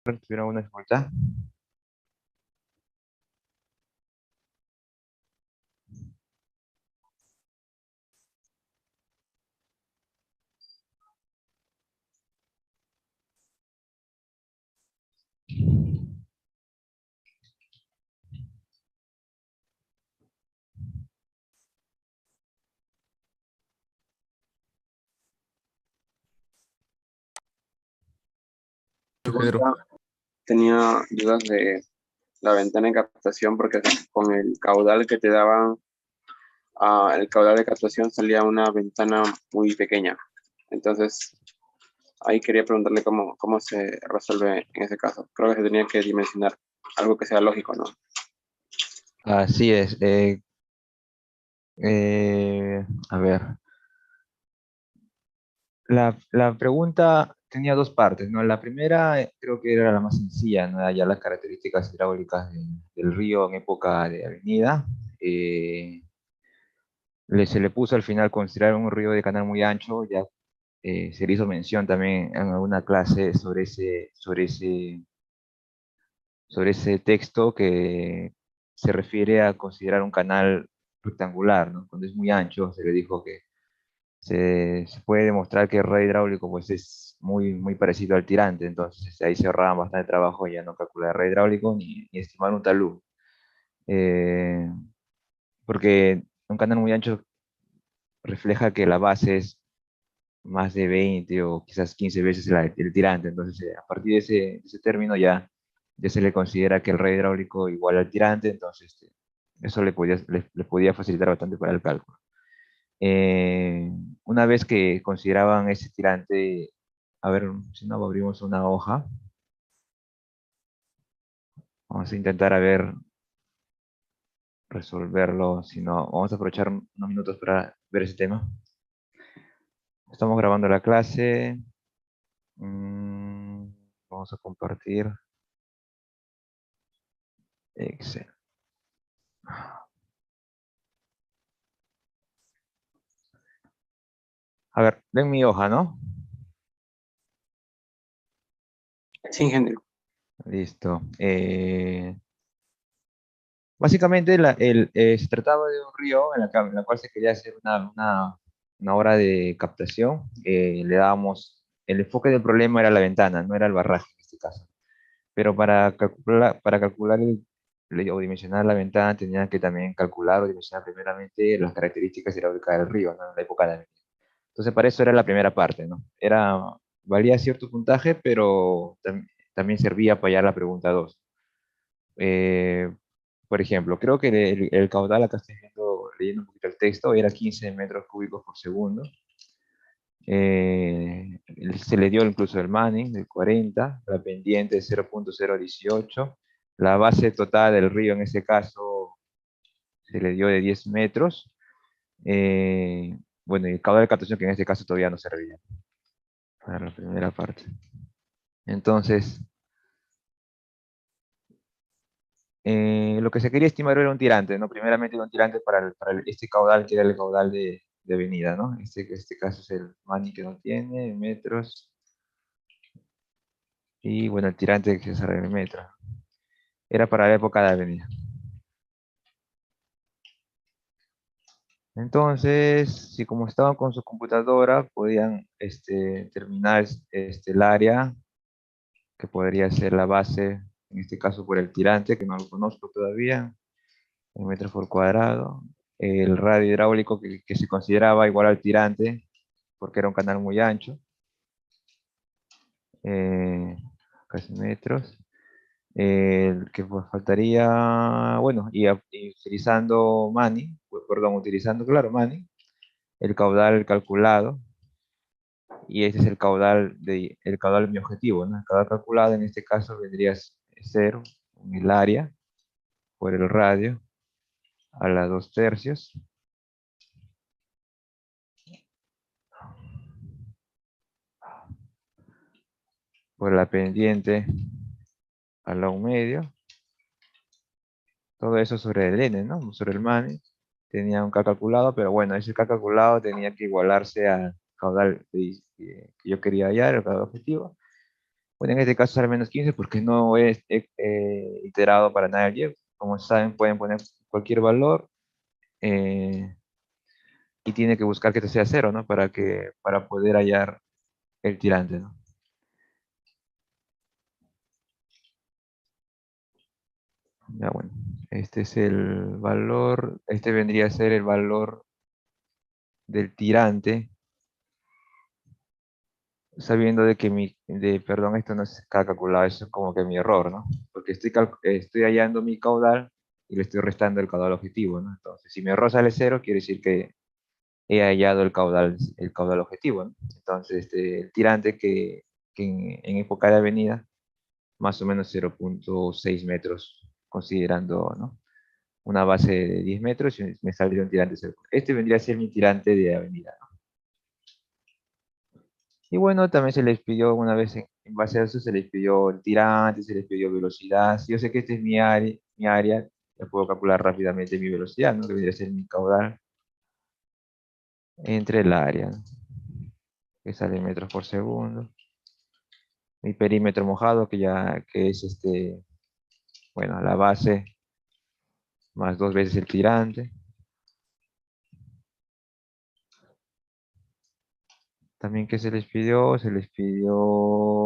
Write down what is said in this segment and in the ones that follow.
tuvieron una dificultad. Pedro. Tenía dudas de la ventana de captación porque con el caudal que te daban, el caudal de captación salía una ventana muy pequeña. Entonces, ahí quería preguntarle cómo se resuelve en ese caso. Creo que se tenía que dimensionar algo que sea lógico, ¿no? Así es. A ver, la pregunta tenía dos partes, ¿no? La primera creo que era la más sencilla, ¿no? Era ya las características hidráulicas del río en época de avenida. Eh, se le puso al final considerar un río de canal muy ancho, ya se le hizo mención también en alguna clase sobre ese texto que se refiere a considerar un canal rectangular, ¿no? Cuando es muy ancho, se le dijo que se puede demostrar que el red hidráulico pues, es muy parecido al tirante, entonces ahí se ahorraban bastante trabajo ya no calcular red hidráulico ni estimar un talud. Eh, Porque un canal muy ancho refleja que la base es más de 20 o quizás 15 veces el tirante, entonces a partir de ese término ya se le considera que el red hidráulico igual al tirante, entonces eso le podía facilitar bastante para el cálculo. Eh, una vez que consideraban ese tirante, a ver si no abrimos una hoja, vamos a intentar a ver resolverlo, si no, vamos a aprovechar unos minutos para ver ese tema. Estamos grabando la clase, mm, vamos a compartir Excel. A ver, ven mi hoja, ¿no? Sí, ingeniero. Listo. Básicamente se trataba de un río en la cual se quería hacer una obra de captación. Le dábamos, el enfoque del problema era la ventana, no era el barraje en este caso. Pero para calcular o dimensionar la ventana tenían que también calcular o dimensionar primeramente las características hidráulicas del río, ¿no? En la época de la. Entonces para eso era la primera parte, ¿no? Valía cierto puntaje, pero también servía para hallar la pregunta 2. Eh, por ejemplo, creo que el caudal, acá estoy leyendo un poquito el texto, era 15 metros cúbicos por segundo. Se le dio incluso el Manning de 40, la pendiente de 0.018, la base total del río en ese caso se le dio de 10 metros. Eh, bueno, y el caudal de captación que en este caso todavía no servía para la primera parte. Entonces, lo que se quería estimar era un tirante, ¿no? Primeramente era un tirante este caudal que era el caudal de avenida, ¿no? Este caso es el Manning que no tiene metros y bueno, el tirante que se arregla en metros. Era para la época de avenida. Entonces, si como estaban con su computadora, podían terminar el área que podría ser la base, en este caso por el tirante, que no lo conozco todavía, en metros por cuadrado. El radio hidráulico que se consideraba igual al tirante, porque era un canal muy ancho, casi metros. El que pues, faltaría, bueno, y utilizando Manning, perdón, utilizando, claro, Manning, el caudal calculado, y ese es el caudal de mi objetivo, ¿no? El caudal calculado en este caso vendría a ser 0 en el área por el radio a la 2/3 por la pendiente a la 1/2, todo eso sobre el N, ¿no? Sobre el Manning. Tenía un K calculado, pero bueno, ese K calculado tenía que igualarse al caudal que yo quería hallar, el caudal objetivo. Bueno, en este caso sale menos 15 porque no es iterado para nada el y. Como saben, pueden poner cualquier valor y tiene que buscar que este sea cero, ¿no? Para poder hallar el tirante, ¿no? Ya, bueno, este es el valor, este vendría a ser el valor del tirante, sabiendo de que perdón, esto no está calculado, eso es como que mi error, ¿no? Porque estoy hallando mi caudal y le estoy restando el caudal objetivo, ¿no? Entonces, si mi error sale cero, quiere decir que he hallado el caudal objetivo, ¿no? Entonces, el tirante que en época de avenida, más o menos 0,6 metros, considerando, ¿no? Una base de 10 metros y me saldría un tirante cerca. Este vendría a ser mi tirante de avenida, ¿no? Y bueno, también se les pidió una vez, en base a eso, se les pidió el tirante, se les pidió velocidad. Si yo sé que este es mi área, ya puedo calcular rápidamente mi velocidad, ¿no? Que vendría a ser mi caudal entre el área, ¿no? Que sale en metros por segundo. Mi perímetro mojado, que es bueno, la base más dos veces el tirante. También que se les pidió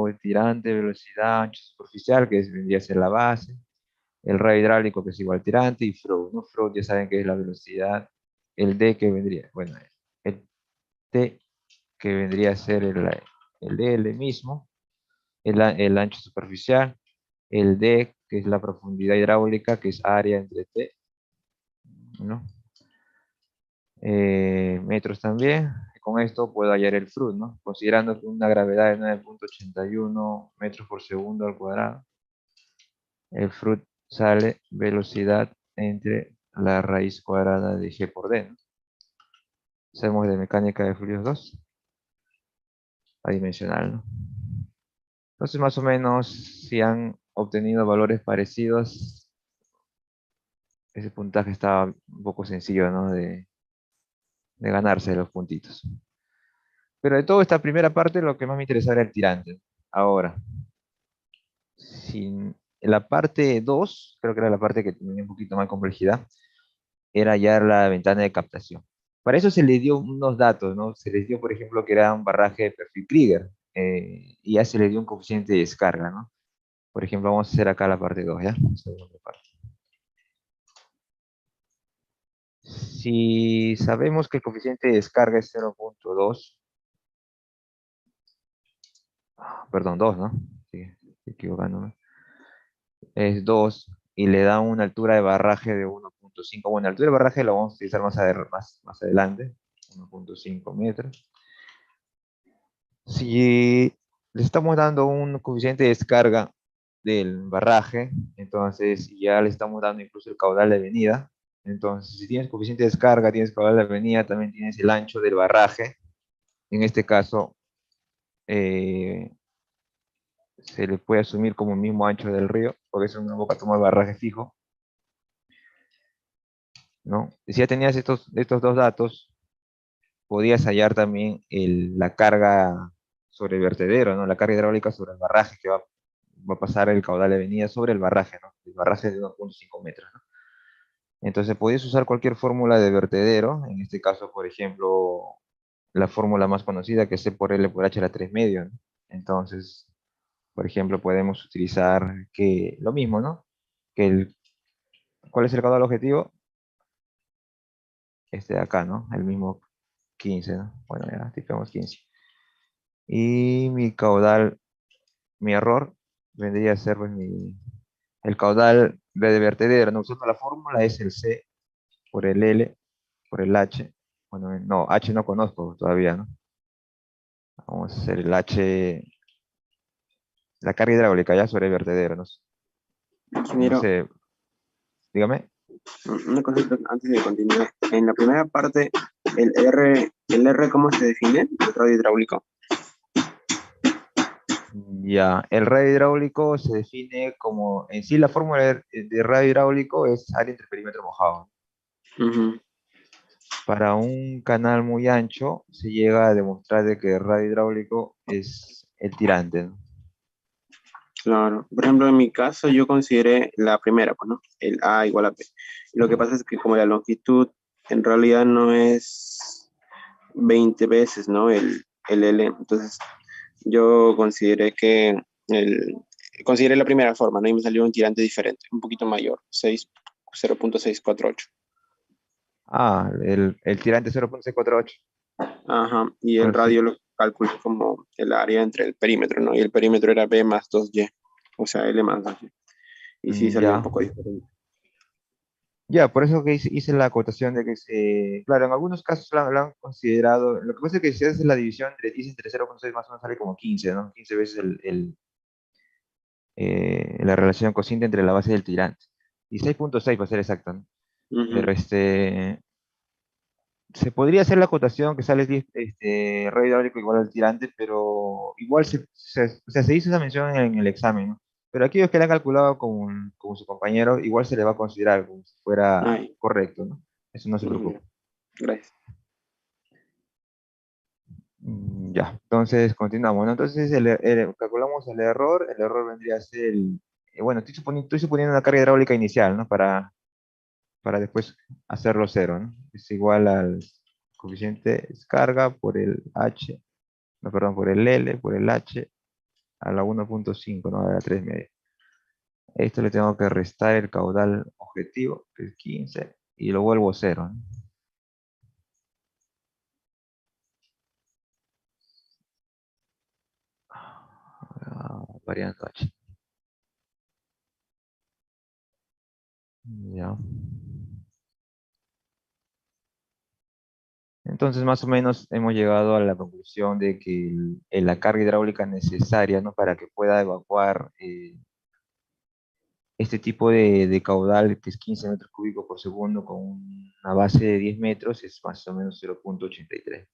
el tirante, velocidad, ancho superficial, vendría a ser la base, el radio hidráulico que es igual al tirante y flow, ¿no? Flow ya saben que es la velocidad, el D que vendría, bueno, el T que vendría a ser el DL mismo, el ancho superficial, el D que es la profundidad hidráulica, que es área entre T, ¿no? Metros también. Con esto puedo hallar el FRUT, ¿no? Considerando que una gravedad de 9,81 metros por segundo al cuadrado, el FRUT sale velocidad entre la raíz cuadrada de G por D, ¿no? Sabemos de mecánica de fluidos 2, adimensional, ¿no? Entonces, más o menos, si han obtenido valores parecidos, ese puntaje está un poco sencillo, ¿no? De ganarse los puntitos. Pero de toda esta primera parte, lo que más me interesaba era el tirante. Ahora, en la parte 2 creo que era la parte que tenía un poquito más complejidad, era ya la ventana de captación. Para eso se le dio unos datos, ¿no? Se les dio, por ejemplo, que era un barraje de perfil Krieger, y ya se le dio un coeficiente de descarga, ¿no? Por ejemplo, vamos a hacer acá la parte 2, ¿ya? Segunda parte. Si sabemos que el coeficiente de descarga es 0,2, perdón, 2, ¿no? Sí, estoy equivocándome. Es 2 y le da una altura de barraje de 1,5. Bueno, la altura de barraje lo vamos a utilizar más adelante, 1,5 metros. Si le estamos dando un coeficiente de descarga del barraje, entonces ya le estamos dando incluso el caudal de avenida. Entonces, si tienes coeficiente de descarga, tienes caudal de avenida, también tienes el ancho del barraje. En este caso, eh, se le puede asumir como el mismo ancho del río, porque es una boca toma de barraje fijo, ¿no? Si ya tenías estos dos datos, podías hallar también la carga sobre el vertedero, ¿no? La carga hidráulica sobre el barraje que va a pasar el caudal de avenida sobre el barraje, ¿no? El barraje es de 1,5 metros, ¿no? Entonces podías usar cualquier fórmula de vertedero, en este caso, por ejemplo, la fórmula más conocida que es C por L por H a la 3 medio, ¿no? Entonces, por ejemplo, podemos utilizar que lo mismo, ¿no? Que ¿cuál es el caudal objetivo? Este de acá, ¿no? El mismo 15, ¿no? Bueno, ya tipemos 15. Y mi caudal, mi error, vendría a ser pues, el caudal de vertedero, no usando la fórmula, es el C por el L por el H. Bueno, no, H no conozco todavía, ¿no? Vamos a hacer el H, la carga hidráulica ya sobre el vertedero, ¿no? No Ingeniero, sé, dígame. una cosita antes de continuar. En la primera parte, el R ¿cómo se define? El radio hidráulico. Ya, el radio hidráulico se define como, en sí la fórmula de radio hidráulico es área entre perímetro mojado. Ujú. Para un canal muy ancho se llega a demostrar de que el radio hidráulico es el tirante, ¿no? Claro. Por ejemplo, en mi caso yo consideré la primera, pues, ¿no? El A igual a B. Lo que pasa es que como la longitud en realidad no es 20 veces, ¿no? El L. Entonces yo el, consideré la primera forma, ¿no? Y me salió un tirante diferente, un poquito mayor, 0.648. Ah, el tirante 0.648. Ajá, y el Entonces, radio lo calculé como el área entre el perímetro, ¿no? Y el perímetro era B más 2Y, o sea, L más 2Y. Y sí salió un ya. poco diferente. Ya, por eso que hice la acotación de que claro, en algunos casos lo han considerado, lo que pasa es que si haces la división entre 0.6 más o menos sale como 15, ¿no? 15 veces la relación cociente entre la base y el tirante. Y 6.6 para ser exacto, ¿no? Pero Ujú. se podría hacer la acotación que sale 10, radio hidráulico igual al tirante, pero igual o sea, se hizo esa mención en el examen, ¿no? Pero aquellos que le han calculado con su compañero, igual se le va a considerar como si fuera Ay, correcto, ¿no? Eso no se ujú. preocupe. Gracias. Ya, entonces continuamos, ¿no? Entonces calculamos el error vendría a ser bueno, estoy suponiendo una carga hidráulica inicial, ¿no? Para después hacerlo cero, ¿no? Es igual al coeficiente descarga por el H, no, perdón, por el L, por el H, a la 1.5, ¿no? A la 3 media. Esto le tengo que restar el caudal objetivo, que es 15, y lo vuelvo cero, ¿no? Variando H. Ya. Entonces, más o menos hemos llegado a la conclusión de que la carga hidráulica necesaria, ¿no? Para que pueda evacuar este tipo de caudal, que es 15 metros cúbicos por segundo, con una base de 10 metros, es más o menos 0.83.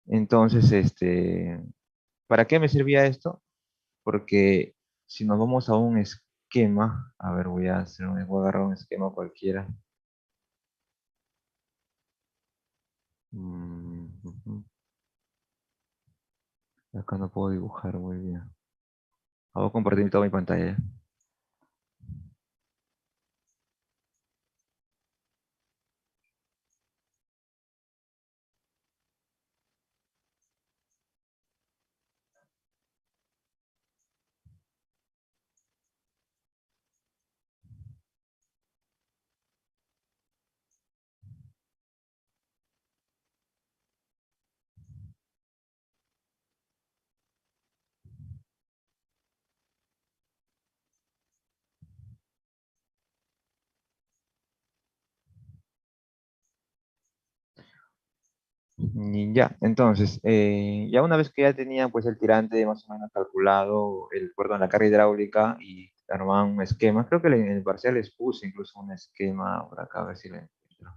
Entonces, ¿para qué me servía esto? Porque si nos vamos a un esquema, a ver, voy a agarrar un esquema cualquiera. Ujú. Acá no puedo dibujar muy bien. Voy a compartir toda mi pantalla. Y ya, entonces, ya una vez que ya tenía pues el tirante más o menos calculado, perdón, la carga hidráulica y armaban un esquema, creo que en el parcial les puse incluso un esquema por acá, a ver si le encuentro.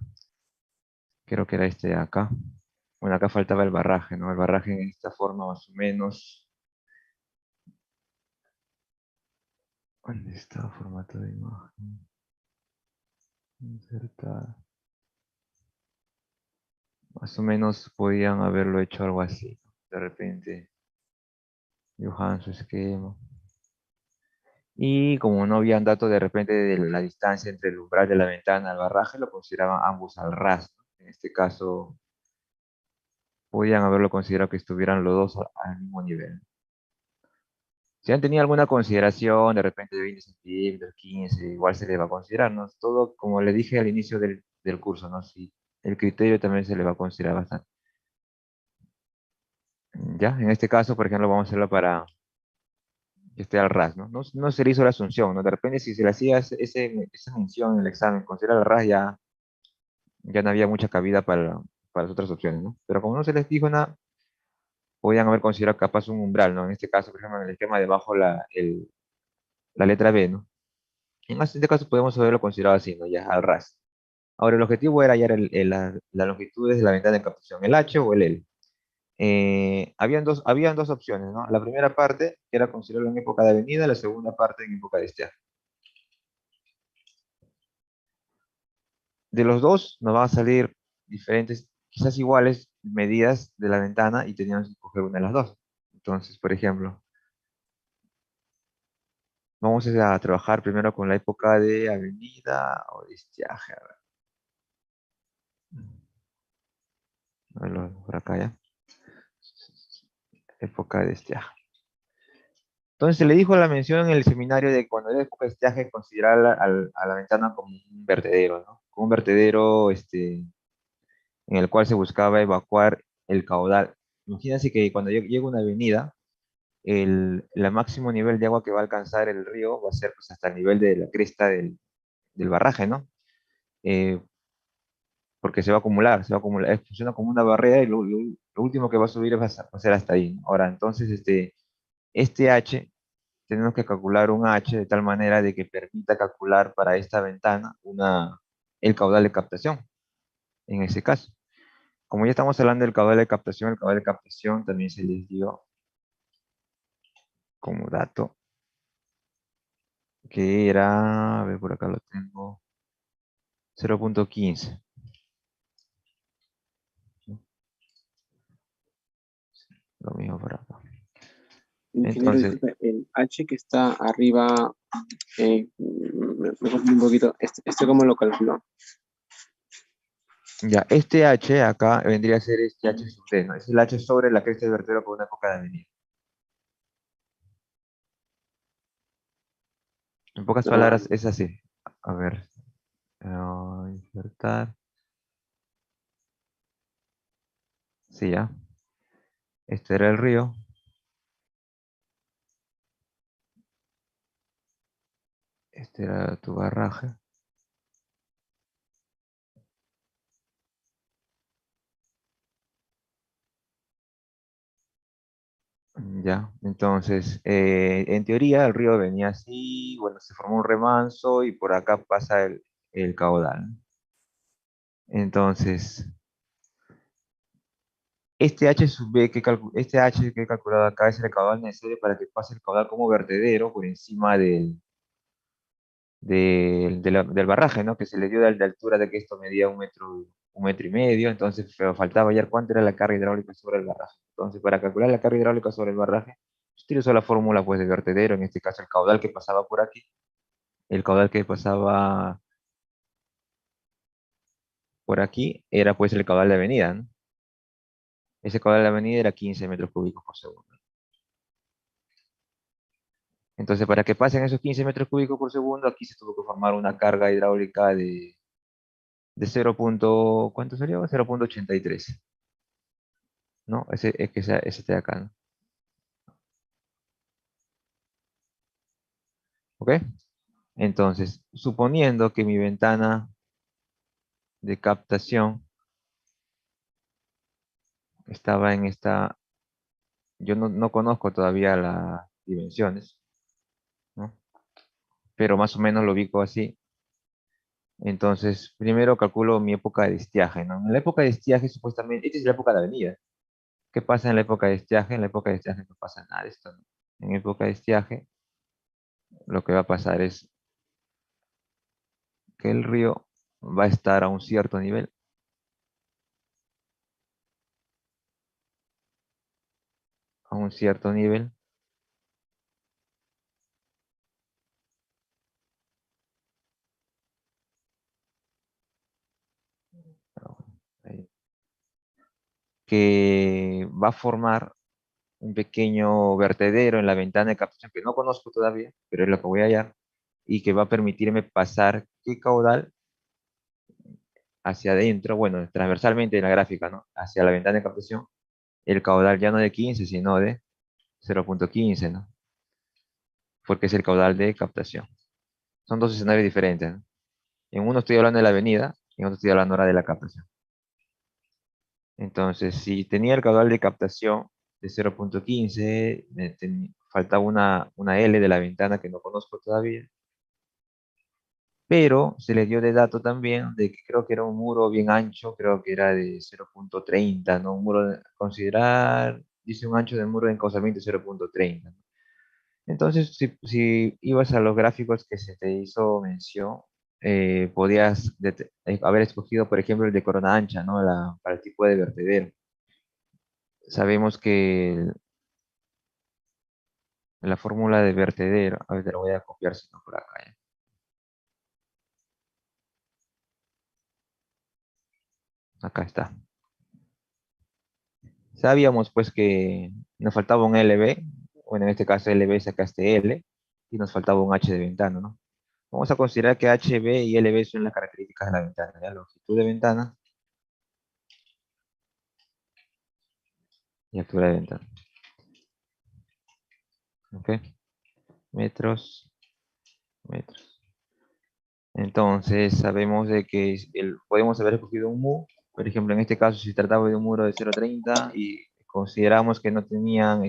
Creo que era este de acá. Bueno, acá faltaba el barraje, ¿no? El barraje en esta forma más o menos. ¿Dónde está formato de imagen? Insertar. Más o menos podían haberlo hecho algo así, ¿no? De repente, dibujaban su esquema. Y como no habían datos de repente de la distancia entre el umbral de la ventana al barraje, lo consideraban ambos al ras, ¿no? En este caso, podían haberlo considerado que estuvieran los dos al mismo nivel. Si han tenido alguna consideración, de repente de 20 centímetros, 15, igual se le va a considerar, ¿no? Todo, como le dije al inicio del curso, ¿no? Si el criterio también se le va a considerar bastante. Ya, en este caso, por ejemplo, vamos a hacerlo para que esté al ras, ¿no? No se le hizo la asunción, ¿no? De repente, si se le hacía esa mención en el examen, considerar al ras, ya no había mucha cabida para las otras opciones, ¿no? Pero como no se les dijo nada, podían haber considerado capaz un umbral, ¿no? En este caso, por ejemplo, en el esquema debajo la letra B, ¿no? En este caso podemos haberlo considerado así, ¿no? Ya al ras. Ahora, el objetivo era hallar las longitudes de la ventana de captación, el H o el L. Habían dos opciones, ¿no? La primera parte, que era considerarlo en época de avenida, la segunda parte en época de estiaje. De los dos nos van a salir diferentes, quizás iguales medidas de la ventana y teníamos que escoger una de las dos. Entonces, por ejemplo, Vamos a trabajar primero con la época de avenida o de estiaje. A verlo por acá ya. Época de estiaje. Entonces se le dijo la mención en el seminario de que cuando era época de estiaje, considerar a la ventana como un vertedero, ¿no? Como un vertedero en el cual se buscaba evacuar el caudal. Imagínense que cuando llega una avenida, el máximo nivel de agua que va a alcanzar el río va a ser pues, hasta el nivel de la cresta del barraje, ¿no? Eh, Porque se va a acumular, funciona como una barrera y lo último que va a subir va a ser hasta ahí, ¿no? Ahora, entonces, este H, tenemos que calcular un H de tal manera de que permita calcular para esta ventana el caudal de captación, en ese caso. Como ya estamos hablando del caudal de captación, el caudal de captación también se les dio como dato, que era, a ver, por acá lo tengo, 0.15. Lo mismo por acá. Ingeniero, Entonces, disculpe, el H que está arriba, me confundí un poquito. ¿Este cómo lo calculó? ya, este H acá vendría a ser este H sub D, ¿no? Es el H sobre la cresta del vertedero por una época de avenida. En pocas Ah, palabras, es así. A ver, insertar. Sí, ya. Este era el río. Este era tu barraje. Ya, entonces, en teoría el río venía así, bueno, se formó un remanso y por acá pasa el caudal. Entonces, este H que he calculado acá es el caudal necesario para que pase el caudal como vertedero por encima del barraje, ¿no? Que se le dio de altura de que esto medía un metro y medio, entonces pero faltaba hallar cuánto era la carga hidráulica sobre el barraje. Entonces, para calcular la carga hidráulica sobre el barraje, utilizo la fórmula pues de vertedero, en este caso el caudal que pasaba por aquí, el caudal que pasaba por aquí era pues el caudal de avenida, ¿no? Ese caudal de avenida era 15 metros cúbicos por segundo. Entonces, para que pasen esos 15 metros cúbicos por segundo, aquí se tuvo que formar una carga hidráulica de 0. ¿Cuánto sería? 0.83. ¿No? Es que ese está acá, ¿no? ¿Ok? Entonces, suponiendo que mi ventana de captación estaba en esta, yo no conozco todavía las dimensiones, ¿no? Pero más o menos lo ubico así. Entonces, primero calculo mi época de estiaje, ¿no? En la época de estiaje, supuestamente, esta es la época de avenida. ¿Qué pasa en la época de estiaje? En la época de estiaje no pasa nada de esto, ¿no? En época de estiaje, lo que va a pasar es que el río va a estar a un cierto nivel, a un cierto nivel, ahí, que va a formar un pequeño vertedero en la ventana de captación que no conozco todavía, pero es lo que voy a hallar, y que va a permitirme pasar qué caudal hacia adentro, bueno, transversalmente en la gráfica, ¿no? Hacia la ventana de captación, el caudal ya no de 15, sino de 0.15, ¿no? Porque es el caudal de captación. Son dos escenarios diferentes, ¿no? En uno estoy hablando de la avenida, y en otro estoy hablando ahora de la captación. Entonces, si tenía el caudal de captación de 0.15, faltaba una L de la ventana que no conozco todavía, pero se le dio de dato también de que creo que era un muro bien ancho, creo que era de 0.30, ¿no? Un muro, considerar, dice un ancho de muro de encauzamiento de 0.30, ¿no? Entonces, si ibas a los gráficos que se te hizo mención, podías haber escogido, por ejemplo, el de corona ancha, ¿no? Para el tipo de vertedero. Sabemos que La fórmula de vertedero. A ver, te la voy a copiar si no por acá. ¿Ya? Acá está. Sabíamos pues que nos faltaba un LB. Bueno, en este caso LB sacaste L. Y nos faltaba un H de ventana, ¿no? Vamos a considerar que HB y LB son las características de la ventana. ¿Ya? Longitud de ventana y altura de ventana. ¿Ok? Metros, metros. Entonces, sabemos de que podemos haber escogido un mu, por ejemplo, en este caso, si trataba de un muro de 0,30 y consideramos que no tenían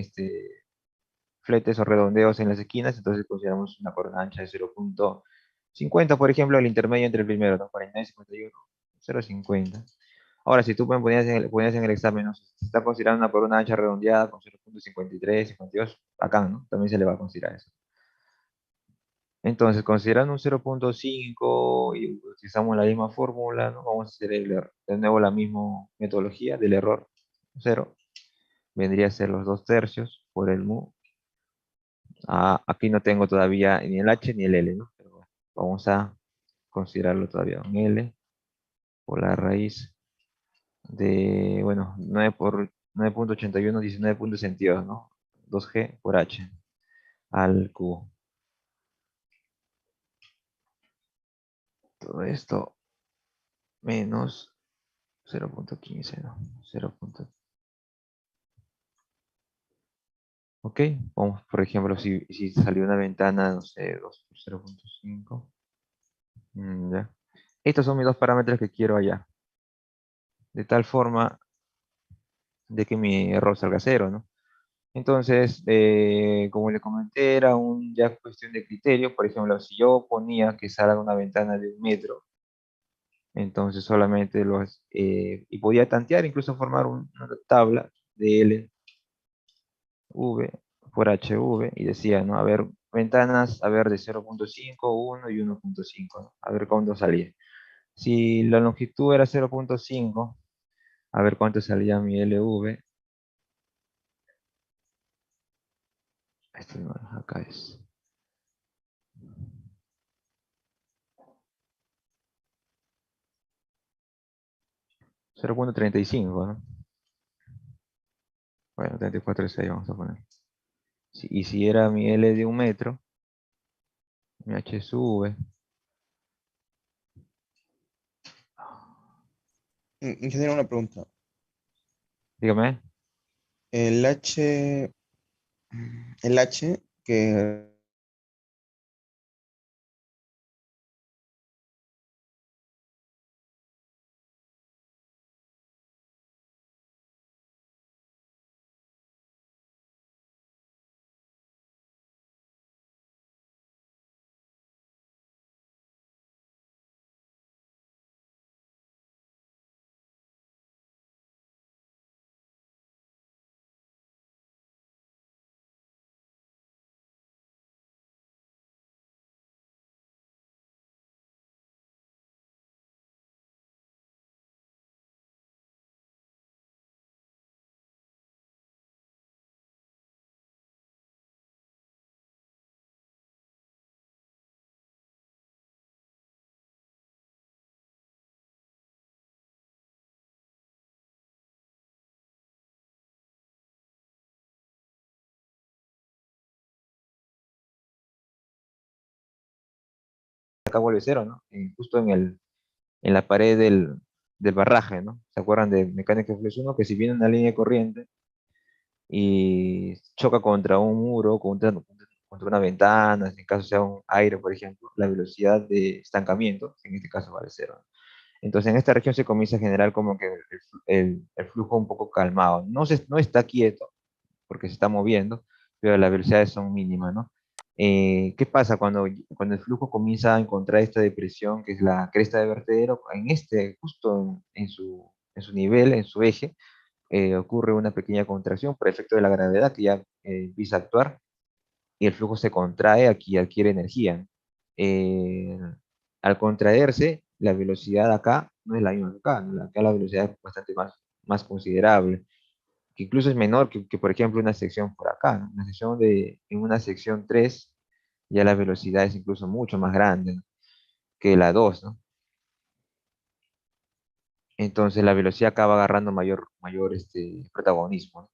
fletes o redondeos en las esquinas, entonces consideramos una corona ancha de 0,50, por ejemplo, el intermedio entre el primero, ¿no? 49, 51, 0,50. Ahora, si tú ponías en el examen, ¿no? Si se está considerando una corona ancha redondeada con 0,53, 52, acá, ¿no? También se le va a considerar eso. Entonces, considerando un 0,5 y utilizamos la misma fórmula, ¿no? Vamos a hacer de nuevo la misma metodología del error. 0 vendría a ser los 2 tercios por el mu. Aquí no tengo todavía ni el h ni el l, ¿no? Pero bueno, vamos a considerarlo todavía un l por la raíz de, bueno, 9 por 9,81, 19,62, ¿no? 2g por h al cubo. Todo esto menos 0,15, ¿no? 0. Ok, vamos, por ejemplo, si salió una ventana, no sé, 2 por 0,5. Ya. Estos son mis dos parámetros que quiero allá. De tal forma de que mi error salga cero, ¿no? Entonces, como le comenté, era ya cuestión de criterio. Por ejemplo, si yo ponía que salga una ventana de 1 metro, entonces solamente y podía tantear, incluso formar una tabla de L V por HV y decía, ¿no? A ver, ventanas, a ver, de 0,5, 1 y 1,5, ¿no? A ver cuánto salía. Si la longitud era 0,5, a ver cuánto salía mi LV. Este no, acá es 0,35, ¿no? Bueno, 34,6 vamos a poner. Y si era mi L de 1 metro, mi H sube. Ingeniero, una pregunta. Dígame. El H, el H que Acá vuelve cero, ¿no? Justo en la pared del barraje, ¿no? ¿Se acuerdan de mecánica de flujo 1? Que si viene una línea de corriente y choca contra un muro, contra una ventana, en caso sea un aire, por ejemplo, la velocidad de estancamiento, en este caso vale cero. Entonces, en esta región se comienza a generar como que el flujo un poco calmado. No está quieto, porque se está moviendo, pero las velocidades son mínimas, ¿no? ¿Qué pasa cuando el flujo comienza a encontrar esta depresión, que es la cresta de vertedero, justo en su nivel, en su eje, ocurre una pequeña contracción por efecto de la gravedad que ya empieza a actuar y el flujo se contrae, aquí adquiere energía. Eh, Al contraerse, la velocidad acá no es la misma que acá, ¿no? Acá la velocidad es bastante más considerable. que incluso es menor que, por ejemplo, una sección por acá, ¿no? En una sección 3 ya la velocidad es incluso mucho más grande, ¿no? Que la 2, ¿no? Entonces la velocidad acaba agarrando mayor protagonismo, ¿no?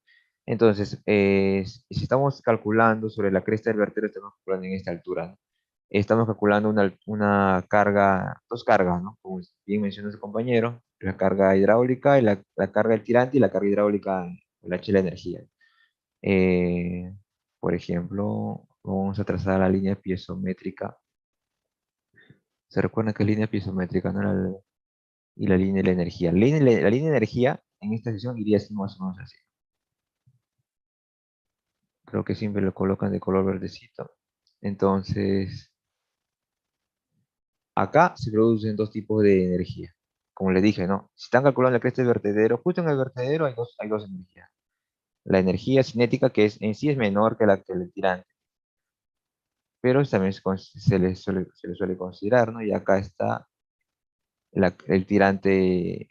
Entonces, si estamos calculando sobre la cresta del vertedero, estamos calculando en esta altura, ¿no? Estamos calculando una carga, dos cargas, ¿no? Como bien mencionó su compañero, la carga hidráulica y la carga del tirante y la carga hidráulica, el H de la energía. Eh, por ejemplo, vamos a trazar la línea piezométrica. ¿Se recuerda que línea piezométrica, no? Y la línea de la energía. La línea de energía en esta sesión iría así más o menos así. Creo que siempre lo colocan de color verdecito. Entonces, acá se producen dos tipos de energía. Como les dije, ¿no? Si están calculando la cresta del vertedero, justo en el vertedero hay dos energías. La energía cinética, que es, en sí es menor que la que el tirante, pero también se le suele considerar, ¿no? Y acá está el tirante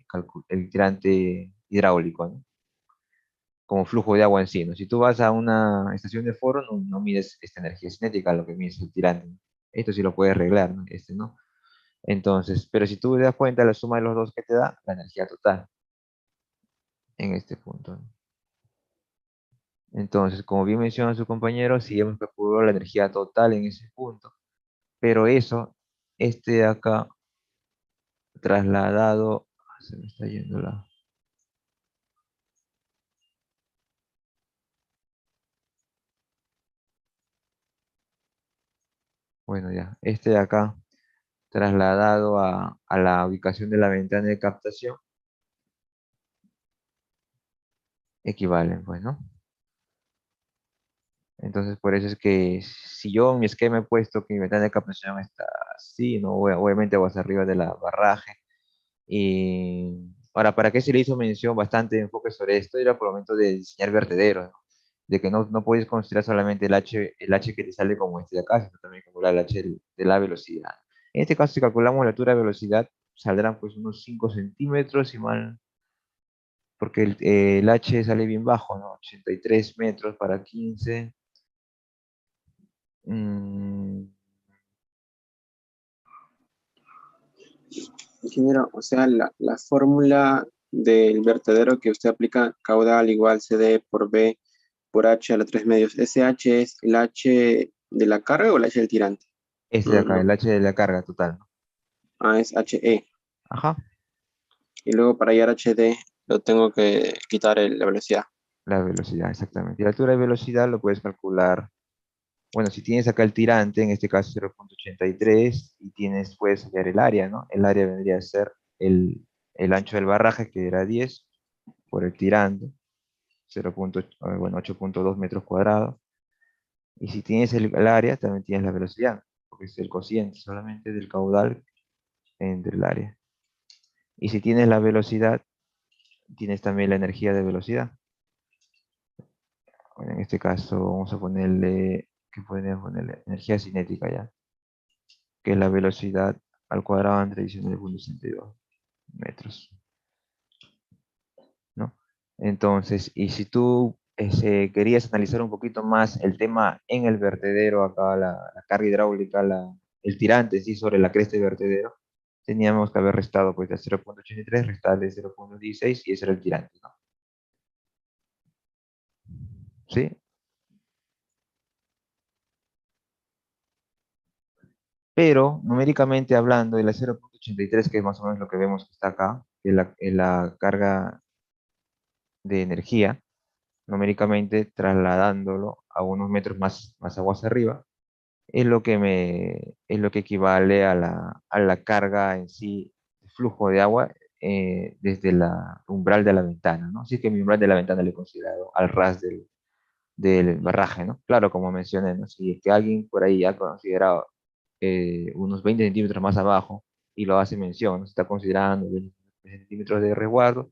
hidráulico, ¿no? Como flujo de agua en sí, ¿no? Si tú vas a una estación de foro, no mides esta energía cinética, lo que mides es el tirante, ¿no? Esto sí lo puedes arreglar, ¿no? Este no. Entonces, pero si tú te das cuenta de la suma de los dos que te da, la energía total en este punto, ¿no? Entonces, como bien menciona su compañero, sí hemos calculado la energía total en ese punto, pero eso, de acá, trasladado, se me está yendo la... Bueno, ya, de acá, trasladado a la ubicación de la ventana de captación, equivalen, pues, ¿no? Entonces, por eso es que si yo en mi esquema he puesto que mi ventana de captación está así, ¿no? Obviamente vas arriba de la barraje. Y ahora, ¿para qué se le hizo mención bastante enfoque sobre esto? Era por el momento de diseñar vertederos, ¿no? De que no puedes considerar solamente el H que te sale como este de acá, sino también calcular el H de la velocidad. En este caso, si calculamos la altura de velocidad, saldrán pues unos 5 centímetros, y mal, porque el H sale bien bajo, ¿no? 83 metros para 15. Mm, Ingeniero, o sea, la fórmula del vertedero que usted aplica, caudal igual CD por B por H a la 3 medios. ¿Ese H es el H de la carga o el H del tirante? este de No, acá, no. el H de la carga total, ¿no? Ah, es HE. Ajá, Y luego para hallar HD lo tengo que quitar la velocidad. la velocidad, exactamente. Y la altura de velocidad lo puedes calcular. Bueno, si tienes acá el tirante, en este caso 0,83, y puedes hallar el área, ¿no? El área vendría a ser el ancho del barraje, que era 10, por el tirante, 8,2 metros cuadrados. Y si tienes el área, también tienes la velocidad, porque es el cociente solamente del caudal entre el área. Y si tienes la velocidad, tienes también la energía de velocidad. Bueno, en este caso vamos a ponerle, ¿qué podemos ponerle? Energía cinética ya, que es la velocidad al cuadrado entre 19,62 metros, ¿no? Entonces, y si tú querías analizar un poquito más el tema en el vertedero, acá la carga hidráulica, el tirante, sí, sobre la cresta del vertedero, teníamos que haber restado pues de 0,83, restarle 0,16 y ese era el tirante, ¿no? ¿Sí? Pero numéricamente hablando, de la 0,83, que es más o menos lo que vemos que está acá, que es la carga de energía, numéricamente trasladándolo a unos metros más aguas arriba, es lo que equivale a la carga en sí, de flujo de agua desde la umbral de la ventana, ¿no? Así que mi umbral de la ventana le he considerado al ras del barraje, ¿no? Claro, como mencioné, ¿no? Si es que alguien por ahí ha considerado unos 20 centímetros más abajo y lo hace mención, ¿no? Se está considerando 20 centímetros de resguardo,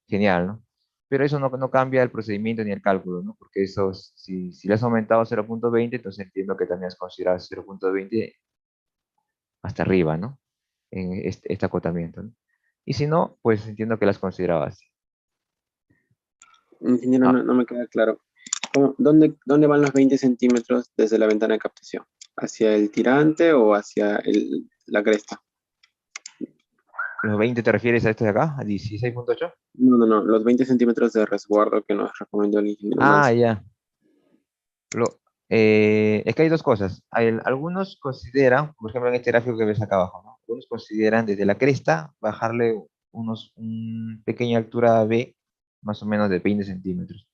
genial, ¿no? Pero eso no cambia el procedimiento ni el cálculo, ¿no? Porque eso, si le has aumentado 0,20, entonces entiendo que también has considerado 0,20 hasta arriba, ¿no? En este acotamiento, ¿no? Y si no, pues entiendo que las considerabas. Ingeniero, Ah, no me queda claro. ¿Dónde van los 20 centímetros desde la ventana de captación? ¿Hacia el tirante o hacia la cresta? ¿los 20 te refieres a esto de acá? ¿A 16.8? No, los 20 centímetros de resguardo que nos recomendó el ingeniero Ah, Manso. ya. Lo, es que hay dos cosas. Algunos consideran, por ejemplo, en este gráfico que ves acá abajo, ¿no? Algunos consideran desde la cresta bajarle una pequeña altura B, más o menos de 20 centímetros.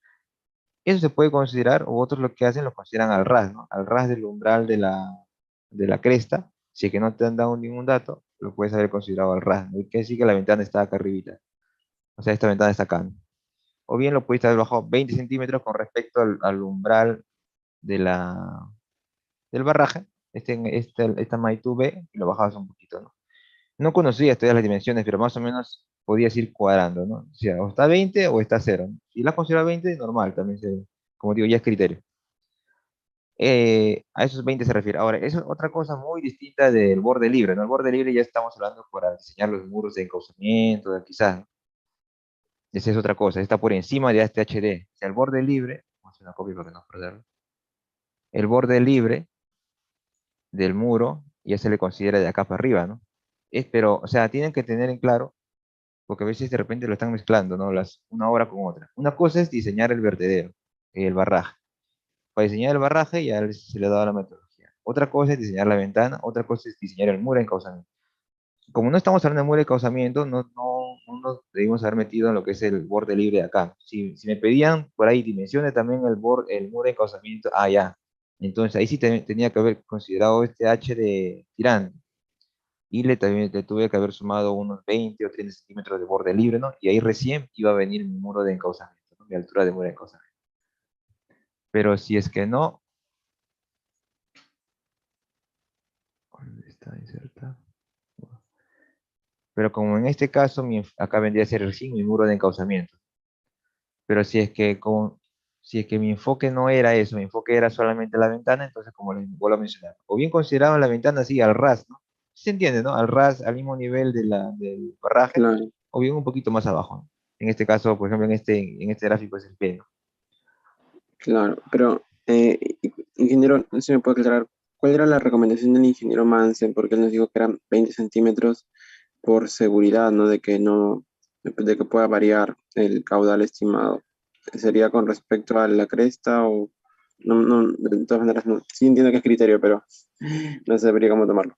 Eso se puede considerar, o otros lo que hacen lo consideran al ras, ¿no? Al ras del umbral de la cresta. Si es que no te han dado ningún dato, lo puedes haber considerado al ras, ¿no? Y que decir que la ventana está acá arribita. O sea, esta ventana está acá, ¿no? O bien lo pudiste haber bajado 20 centímetros con respecto al umbral de del barraje, esta Maitú B, y lo bajabas un poquito, ¿no? No conocía todavía las dimensiones, pero más o menos podías ir cuadrando, ¿no? O sea, o está 20 o está cero, ¿no? Si la considera 20, normal, también como digo, ya es criterio. A esos 20 se refiere. Ahora, eso es otra cosa muy distinta del borde libre, ¿no? El borde libre ya estamos hablando para diseñar los muros de encauzamiento, quizás, ¿no? Esa es otra cosa, está por encima de este HD. O sea, el borde libre, vamos a hacer una copia para que no perderlo. El borde libre del muro ya se le considera de acá para arriba, ¿no? Pero, o sea, tienen que tener en claro, porque a veces de repente lo están mezclando, ¿no? Una obra con otra. Una cosa es diseñar el vertedero, el barraje. Para diseñar el barraje ya se le ha dado la metodología. Otra cosa es diseñar la ventana, otra cosa es diseñar el muro en encauzamiento. Como no estamos hablando de muro de encauzamiento, no nos debimos haber metido en lo que es el borde libre de acá. Si me pedían por ahí dimensiones también el muro de encauzamiento, ah, ya. Entonces ahí sí tenía que haber considerado este H de tirante. Y también le tuve que haber sumado unos 20 o 30 centímetros de borde libre, ¿no? Y ahí recién iba a venir mi muro de encauzamiento, ¿no? Mi altura de muro de encauzamiento. Pero si es que no, ¿dónde está insertado? Pero como en este caso, acá vendría a ser recién mi muro de encauzamiento. Pero si es que mi enfoque no era eso, mi enfoque era solamente la ventana, entonces como les vuelvo a mencionar, o bien consideraban la ventana así al ras, ¿no? Se entiende, ¿no? Al ras, al mismo nivel del barraje, Claro, o bien un poquito más abajo, ¿no? En este caso, por ejemplo, en este gráfico es el P, ¿no? claro. Pero, ingeniero, no sé si me puede aclarar, ¿cuál era la recomendación del ingeniero Mansen? Porque él nos dijo que eran 20 centímetros por seguridad, ¿no? De que pueda variar el caudal estimado. ¿Sería con respecto a la cresta o de todas maneras, no, sí entiendo que es criterio, pero no sabría cómo tomarlo?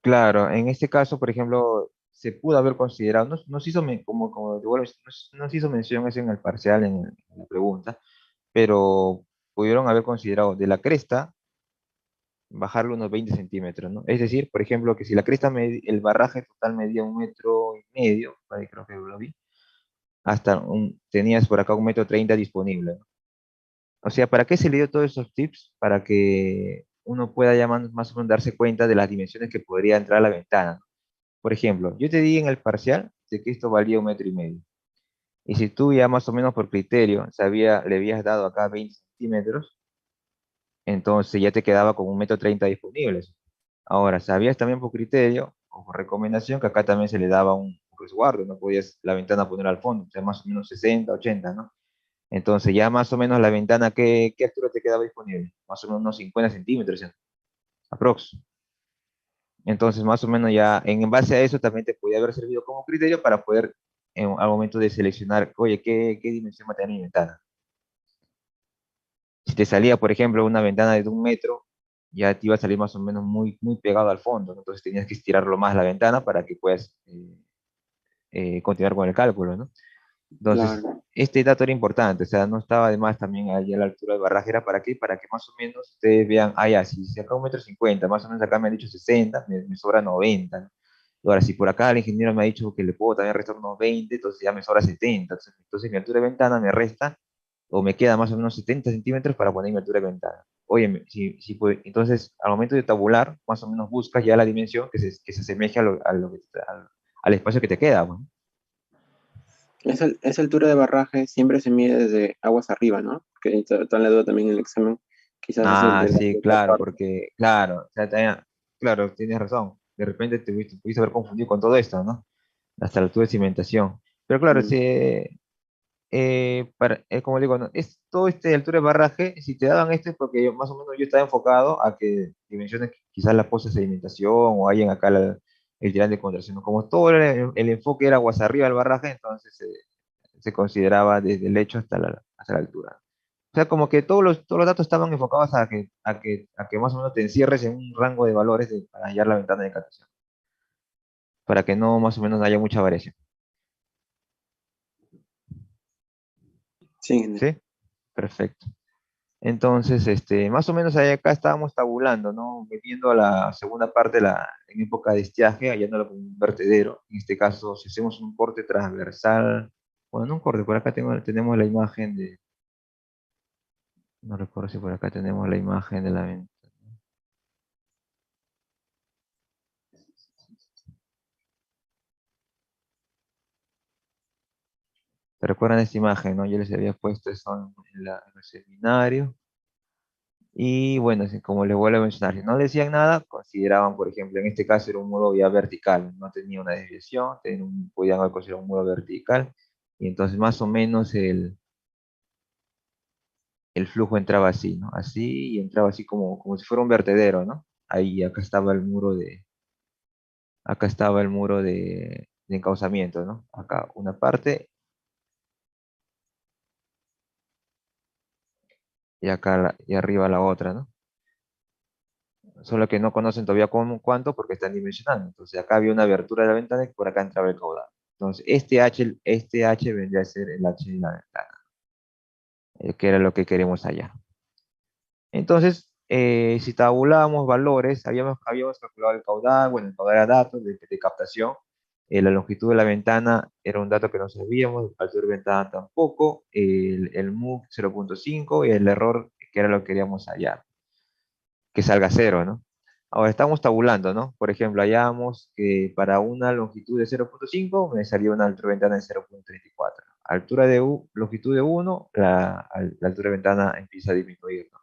Claro, en este caso, por ejemplo, se pudo haber considerado, no se hizo, como te vuelvo a decir, no se hizo mención eso en el parcial, en la pregunta, pero pudieron haber considerado de la cresta bajarle unos 20 centímetros, ¿no? Es decir, por ejemplo, que si la cresta, el barraje total medía 1,5 metros, por ahí creo que lo vi, tenías por acá 1,30 m disponible, ¿no? O sea, ¿para qué se le dio todos esos tips? Para que uno pueda ya más o menos darse cuenta de las dimensiones que podría entrar a la ventana, ¿no? Por ejemplo, yo te di en el parcial de que esto valía 1,5 m. Y si tú ya más o menos por criterio le habías dado acá 20 centímetros, entonces ya te quedaba con 1,30 m disponibles. Ahora, sabías también por criterio o por recomendación que acá también se le daba un resguardo, no podías la ventana poner al fondo, o sea, más o menos 60, 80, ¿no? Entonces ya más o menos la ventana, ¿qué altura te quedaba disponible? Más o menos unos 50 centímetros, ¿sí? Aprox. Entonces, más o menos ya en base a eso también te podía haber servido como criterio para poder, al momento de seleccionar, oye, ¿qué dimensión va a tener mi ventana? Si te salía, por ejemplo, una ventana de 1 metro, ya te iba a salir más o menos muy pegado al fondo, ¿no? Entonces tenías que estirarlo más la ventana para que puedas continuar con el cálculo, ¿no? Entonces, Claro, este dato era importante, o sea, no estaba además también allí a la altura de barraje, ¿era para qué? Para que más o menos ustedes vean, ah, ya, si acá 1,50 m, más o menos acá me han dicho 60, me sobra 90, ¿no? Ahora, si por acá el ingeniero me ha dicho que le puedo también restar unos 20, entonces ya me sobra 70, entonces mi altura de ventana me resta, o me queda más o menos 70 centímetros para poner mi altura de ventana. Oye, entonces al momento de tabular, más o menos buscas ya la dimensión que se asemeje al espacio que te queda, pues, ¿no? esa altura de barraje siempre se mide desde aguas arriba, ¿no? Que está en la duda también en el examen, quizás es Ah, de la sí, otra claro, parte. porque, claro, o sea, claro, tienes razón. De repente pudiste haber confundido con todo esto, ¿no? Hasta la altura de cimentación. Pero claro, Mm, sí, como digo, no, es todo este altura de barraje, si te daban este es porque más o menos yo estaba enfocado a que dimensiones quizás la poza de sedimentación o hay en acá el tirante de contracción, ¿no? Como todo el enfoque era aguas arriba del barraje, entonces se consideraba desde el lecho hasta la altura. O sea, como que todos los datos estaban enfocados a que más o menos te encierres en un rango de valores para hallar la ventana de captación, para que no más o menos haya mucha variación. Sí, ¿Sí? Perfecto. Entonces, más o menos ahí acá estábamos tabulando, ¿no? Viendo la segunda parte en época de estiaje, hallándolo como un vertedero. En este caso, si hacemos un corte transversal, bueno, no un corte, por acá tenemos la imagen no recuerdo si por acá tenemos la imagen de la ventana. ¿Se recuerdan esta imagen, no? Yo les había puesto eso en el seminario. Y bueno, así como les vuelvo a mencionar, si no decían nada, consideraban, por ejemplo, en este caso era un muro ya vertical, no tenía una desviación, podían haber considerado un muro vertical, y entonces más o menos el flujo entraba así, ¿no? Así, y entraba así como si fuera un vertedero, ¿no? Ahí, acá estaba el muro de encauzamiento, ¿no? Acá una parte, y acá, y arriba la otra, ¿no? Solo que no conocen todavía cuánto porque están dimensionando. Entonces acá había una abertura de la ventana y por acá entraba el caudal. Entonces este H vendría a ser el H de la ventana, que era lo que queremos allá. Entonces, si tabulábamos valores, habíamos calculado el caudal, bueno, el caudal era datos de captación, la longitud de la ventana era un dato que no sabíamos, el altura de ventana tampoco, el MUC 0.5 y el error que era lo que queríamos hallar, que salga cero, ¿no? Ahora estamos tabulando, ¿no? Por ejemplo, hallamos que para una longitud de 0.5 me salía una altura de ventana de 0.34. Altura de longitud de 1, la altura de ventana empieza a disminuir, ¿no?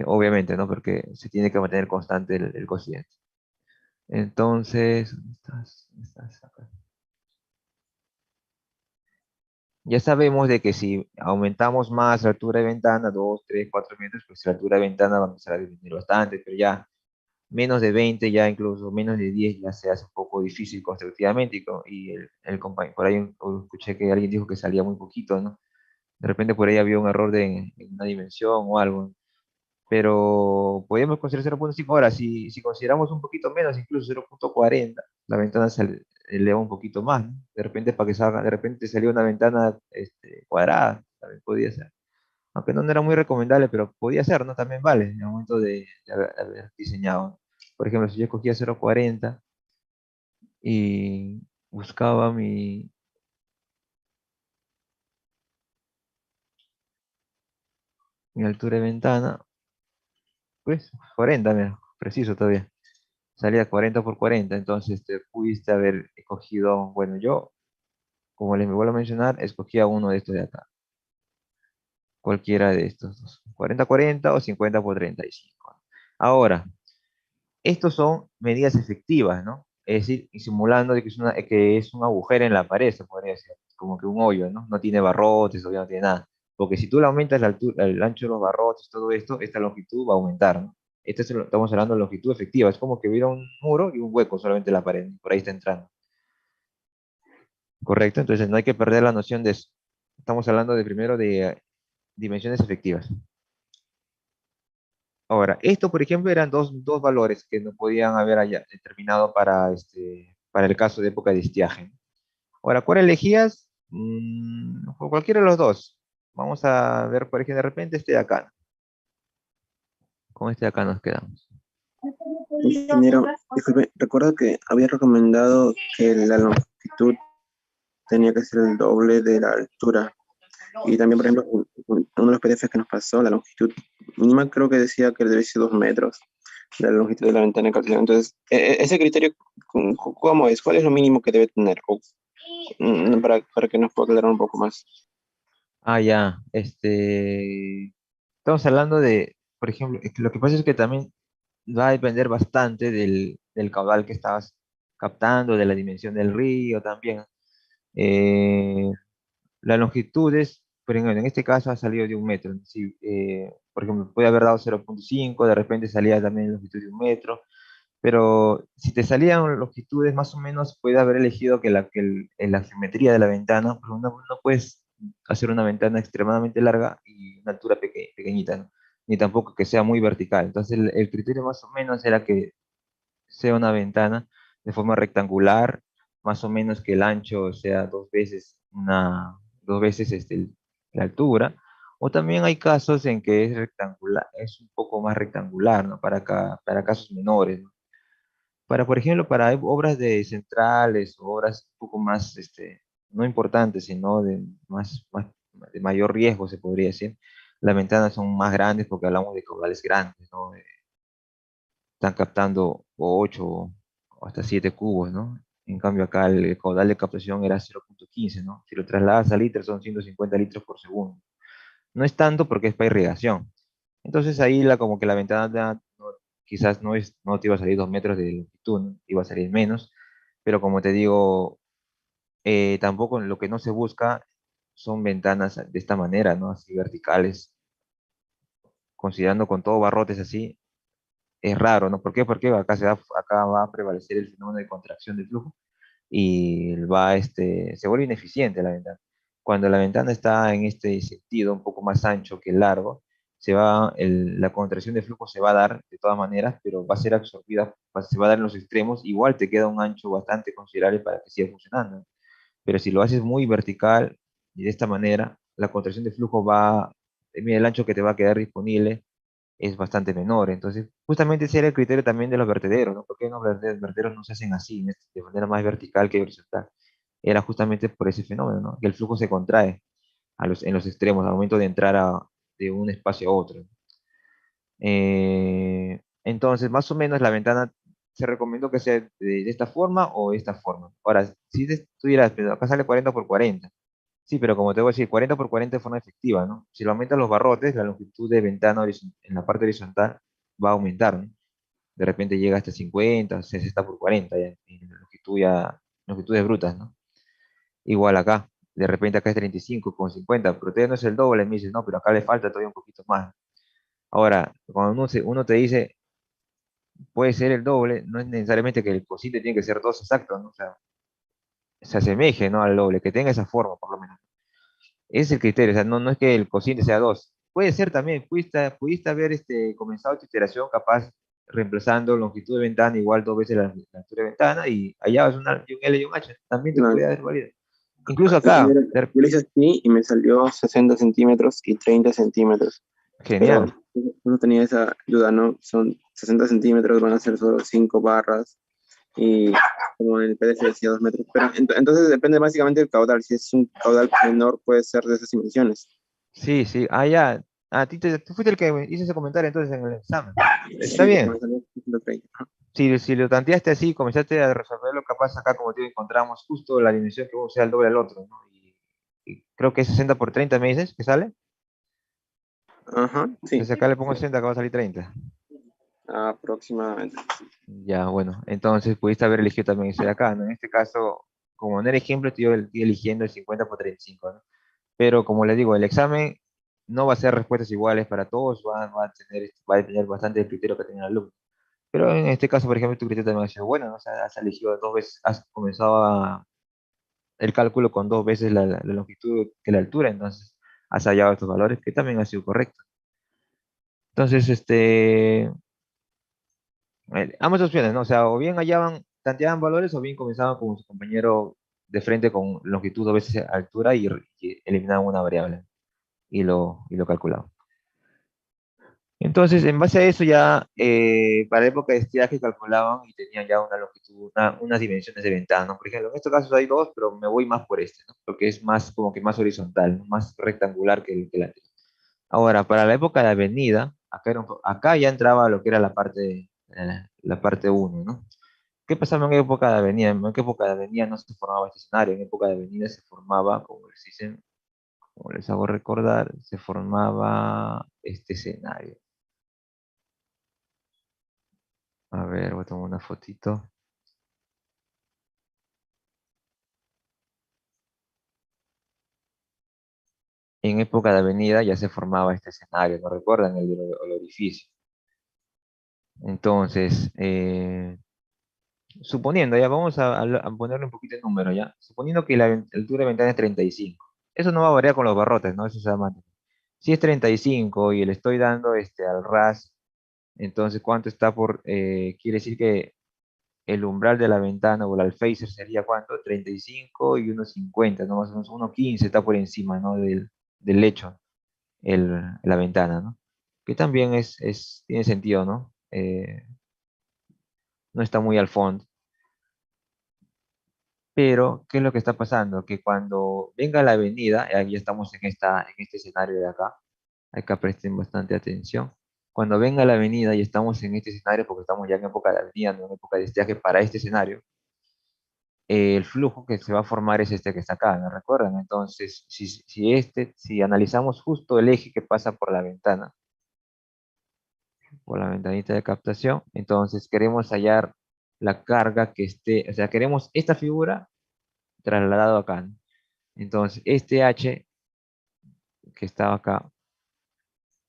Obviamente, ¿no? Porque se tiene que mantener constante el cociente. Entonces, ¿dónde estás? ¿Dónde estás? Acá. Ya sabemos de que si aumentamos más la altura de ventana, 2, 3, 4 metros, pues la altura de ventana va a empezar a disminuir bastante, pero ya menos de 20, ya incluso menos de 10 ya se hace un poco difícil constructivamente y por ahí escuché que alguien dijo que salía muy poquito, ¿no? De repente por ahí había un error en una dimensión o algo, pero podemos considerar 0.5. Ahora, si consideramos un poquito menos, incluso 0.40, la ventana se eleva un poquito más, ¿no? De repente para que salga, de repente salió una ventana cuadrada, también podía ser. Aunque no era muy recomendable, pero podía ser, ¿no? También vale, en el momento de haber diseñado. Por ejemplo, si yo escogía 0.40 y buscaba mi altura de ventana, pues 40, mira, preciso todavía. Salía 40 por 40, entonces te pudiste haber escogido, bueno, yo, como les me vuelvo a mencionar, escogía uno de estos de acá, cualquiera de estos dos, 40-40 o 50 por 35. Ahora, estos son medidas efectivas, ¿no? Es decir, y simulando de que es un agujero en la pared, se podría decir, como que un hoyo, ¿no? No tiene barrotes, todavía no tiene nada. Porque si tú le aumentas la altura, el ancho de los barrotes, todo esto, esta longitud va a aumentar, ¿no? Estamos hablando de longitud efectiva, es como que hubiera un muro y un hueco solamente en la pared, por ahí está entrando. ¿Correcto? Entonces no hay que perder la noción de eso. Estamos hablando de primero de dimensiones efectivas. Ahora, esto, por ejemplo, eran dos valores que no podían haber determinado para el caso de época de estiaje. Ahora, ¿cuál elegías? Por cualquiera de los dos. Vamos a ver, por ejemplo, de repente este de acá. Con este de acá nos quedamos. ingeniero, disculpe, recuerdo que había recomendado que la longitud tenía que ser el doble de la altura. Y también, por ejemplo, uno de los PDFs que nos pasó, la longitud mínima creo que decía que debe ser 2 metros de la longitud de la ventana de calefacción. Entonces, ese criterio, ¿cómo es? ¿Cuál es lo mínimo que debe tener? Para que nos pueda aclarar un poco más. Ah, ya. Estamos hablando de, por ejemplo, es que lo que pasa es que también va a depender bastante del caudal que estabas captando, de la dimensión del río también. Eh, las longitudes, pero en este caso ha salido de 1 metro. Sí, por ejemplo, puede haber dado 0,5, de repente salía también longitud de 1 metro, pero si te salían longitudes más o menos, puedes haber elegido en la geometría de la ventana, pero no puedes hacer una ventana extremadamente larga y una altura pequeñita, ¿no? Ni tampoco que sea muy vertical. Entonces el criterio más o menos era que sea una ventana de forma rectangular, más o menos que el ancho sea dos veces la altura, o también hay casos en que es rectangular, es un poco más rectangular, ¿no? Para casos menores, ¿no? Por ejemplo, para obras de centrales o obras un poco más, no importantes, sino de mayor riesgo, se podría decir, las ventanas son más grandes porque hablamos de caudales grandes, ¿no? Están captando 8 o hasta 7 cubos, ¿no? En cambio acá el caudal de captación era 0,15, ¿no? Si lo trasladas a litros son 150 litros por segundo. No es tanto porque es para irrigación. Entonces ahí como que la ventana quizás no te iba a salir 2 metros de longitud, ¿no? Iba a salir menos, pero como te digo, tampoco lo que no se busca son ventanas de esta manera, ¿no? Así verticales, considerando con todo barrotes así, es raro, ¿no? ¿Por qué? Porque acá va a prevalecer el fenómeno de contracción del flujo y se vuelve ineficiente la ventana. Cuando la ventana está en este sentido, un poco más ancho que largo, la contracción de flujo se va a dar de todas maneras, pero va a ser absorbida, se va a dar en los extremos, igual te queda un ancho bastante considerable para que siga funcionando. Pero si lo haces muy vertical y de esta manera, la contracción de flujo mira, el ancho que te va a quedar disponible es bastante menor. Entonces, justamente ese era el criterio también de los vertederos, ¿no? ¿Por qué los vertederos no se hacen así, de manera más vertical que horizontal? Era justamente por ese fenómeno, ¿no? Que el flujo se contrae en los extremos al momento de entrar de un espacio a otro. Entonces, más o menos la ventana se recomendó que sea de esta forma o de esta forma. Ahora, si tú dirás, pero acá sale 40 por 40. Sí, pero como te voy a decir, 40 por 40 de forma efectiva, ¿no? Si lo aumentan los barrotes, la longitud de ventana en la parte horizontal va a aumentar, ¿no? De repente llega hasta 50, 60 por 40, ya, en longitudes brutas, ¿no? Igual acá, de repente acá es 35 con 50, pero todavía no es el doble, me dices, no, pero acá le falta todavía un poquito más. Ahora, cuando uno te dice, puede ser el doble, no es necesariamente que el cociente tiene que ser 2 exactos, ¿no? O sea, se asemeje, ¿no? Al doble, que tenga esa forma, por lo menos. Ese es el criterio, o sea, no es que el cociente sea 2. Puede ser también, pudiste haber comenzado tu iteración capaz reemplazando longitud de ventana igual 2 veces la altura de ventana y allá es y un L y un H, también te No, puede haber valido. Incluso acá, mira, yo lo hice así y me salió 60 centímetros y 30 centímetros. Pero genial. no tenía esa duda, ¿no? Son 60 centímetros, van a ser solo 5 barras y como en el PDF decía 2 metros. Pero entonces depende básicamente del caudal. Si es un caudal menor, puede ser de esas dimensiones. Sí, sí, ya. Tú fuiste el que me hizo ese comentario entonces en el examen. Está Sí, porque bien. me salió 130. Si lo tanteaste así, comenzaste a resolverlo, capaz acá, como te digo, encontramos justo la dimensión que sea el doble al otro, ¿no? Y creo que es 60 por 30, me dices, que sale. Ajá, sí, Entonces acá le pongo 60, acá va a salir 30. aproximadamente. Ya, bueno, entonces pudiste haber elegido también ese de acá, ¿no? En este caso, como en el ejemplo, estoy eligiendo el 50 por 35, ¿no? Pero como les digo, el examen no va a ser respuestas iguales para todos, va a depender bastante del criterio que tenga el alumno. Pero en este caso, por ejemplo, tu criterio también ha sido bueno, ¿no? O sea, has elegido 2 veces, has comenzado el cálculo con 2 veces la longitud que la altura, entonces has hallado estos valores, que también ha sido correcto. Entonces, ambas opciones, ¿no? O sea, o bien tanteaban valores, o bien comenzaban con su compañero de frente con longitud 2 veces altura y eliminaban una variable y lo calculaban. Entonces, en base a eso ya, para la época de estiaje calculaban y tenían ya una longitud, unas dimensiones de ventana, ¿no? Por ejemplo, en estos casos hay dos, pero me voy más por ¿no? Porque es más, como que más horizontal, ¿no? Más rectangular que el anterior. Ahora, para la época de avenida, acá ya entraba lo que era la parte uno, ¿no? ¿Qué pasaba en época de avenida? En qué época de avenida no se formaba este escenario, en época de avenida se formaba, como les dicen, como les hago recordar, se formaba este escenario. A ver, voy a tomar una fotito. en época de avenida ya se formaba este escenario, ¿no recuerdan? El orificio. Entonces, suponiendo, ya vamos a ponerle un poquito de número, ¿ya? Suponiendo que la altura de ventana es 35. Eso no va a variar con los barrotes, ¿no? Eso se va a mantener. Si es 35 y le estoy dando al ras, entonces, ¿cuánto está quiere decir que el umbral de la ventana o el alféizar sería ¿cuánto? 35 y 1,50, ¿no? Más o menos 1,15 está por encima, ¿no? Del lecho, la ventana, ¿no? Que también tiene sentido, ¿no? No está muy al fondo. Pero, ¿qué es lo que está pasando? Que cuando venga la avenida, ahí estamos en este escenario de acá, hay que presten bastante atención. Cuando venga la avenida y estamos en este escenario, porque estamos ya en época de avenida, no en época de estiaje para este escenario, el flujo que se va a formar es este que está acá, ¿no recuerdan? Entonces, si analizamos justo el eje que pasa por la ventanita de captación, entonces queremos hallar la carga que esté, o sea, queremos esta figura trasladado acá, ¿no? Entonces, este H que estaba acá,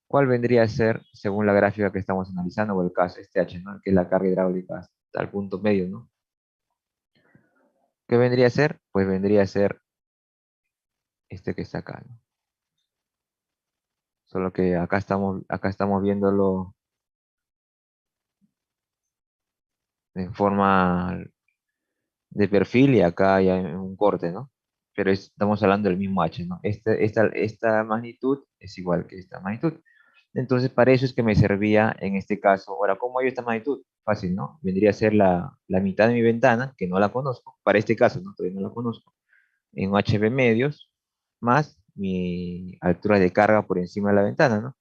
¿cuál vendría a ser, según la gráfica que estamos analizando, o el caso, este H, ¿no? Que es la carga hidráulica hasta el punto medio, ¿no? ¿Qué vendría a ser? Pues vendría a ser este que está acá, ¿no? Solo que acá estamos viéndolo en forma de perfil y acá ya en un corte, ¿no? Pero estamos hablando del mismo H, ¿no? Esta magnitud es igual que esta magnitud. Entonces, para eso es que me servía en este caso. Ahora, ¿cómo hay esta magnitud? Fácil, ¿no? Vendría a ser la mitad de mi ventana, que no la conozco. Para este caso, ¿no? Todavía no la conozco. En HV medios, más mi altura de carga por encima de la ventana, ¿no?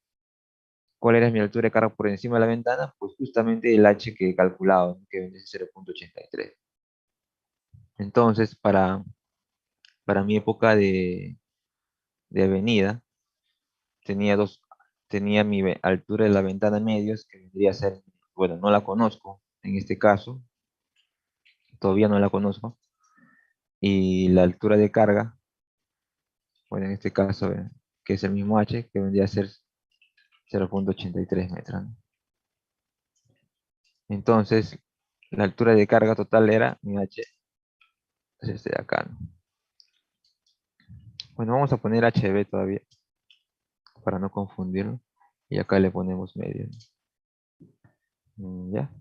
¿Cuál era mi altura de carga por encima de la ventana? Pues justamente el H que he calculado, ¿no? Que viene a ser 0,83. Entonces, para mi época de avenida, tenía tenía altura de la ventana en medios, que vendría a ser, bueno, no la conozco en este caso, todavía no la conozco, y la altura de carga, bueno, en este caso, que es el mismo H, que vendría a ser 0,83 metros, ¿no? Entonces, la altura de carga total era mi H, es este de acá, ¿no? Bueno, vamos a poner HB todavía, para no confundirlo, y acá le ponemos medio, ¿no? ¿Ya?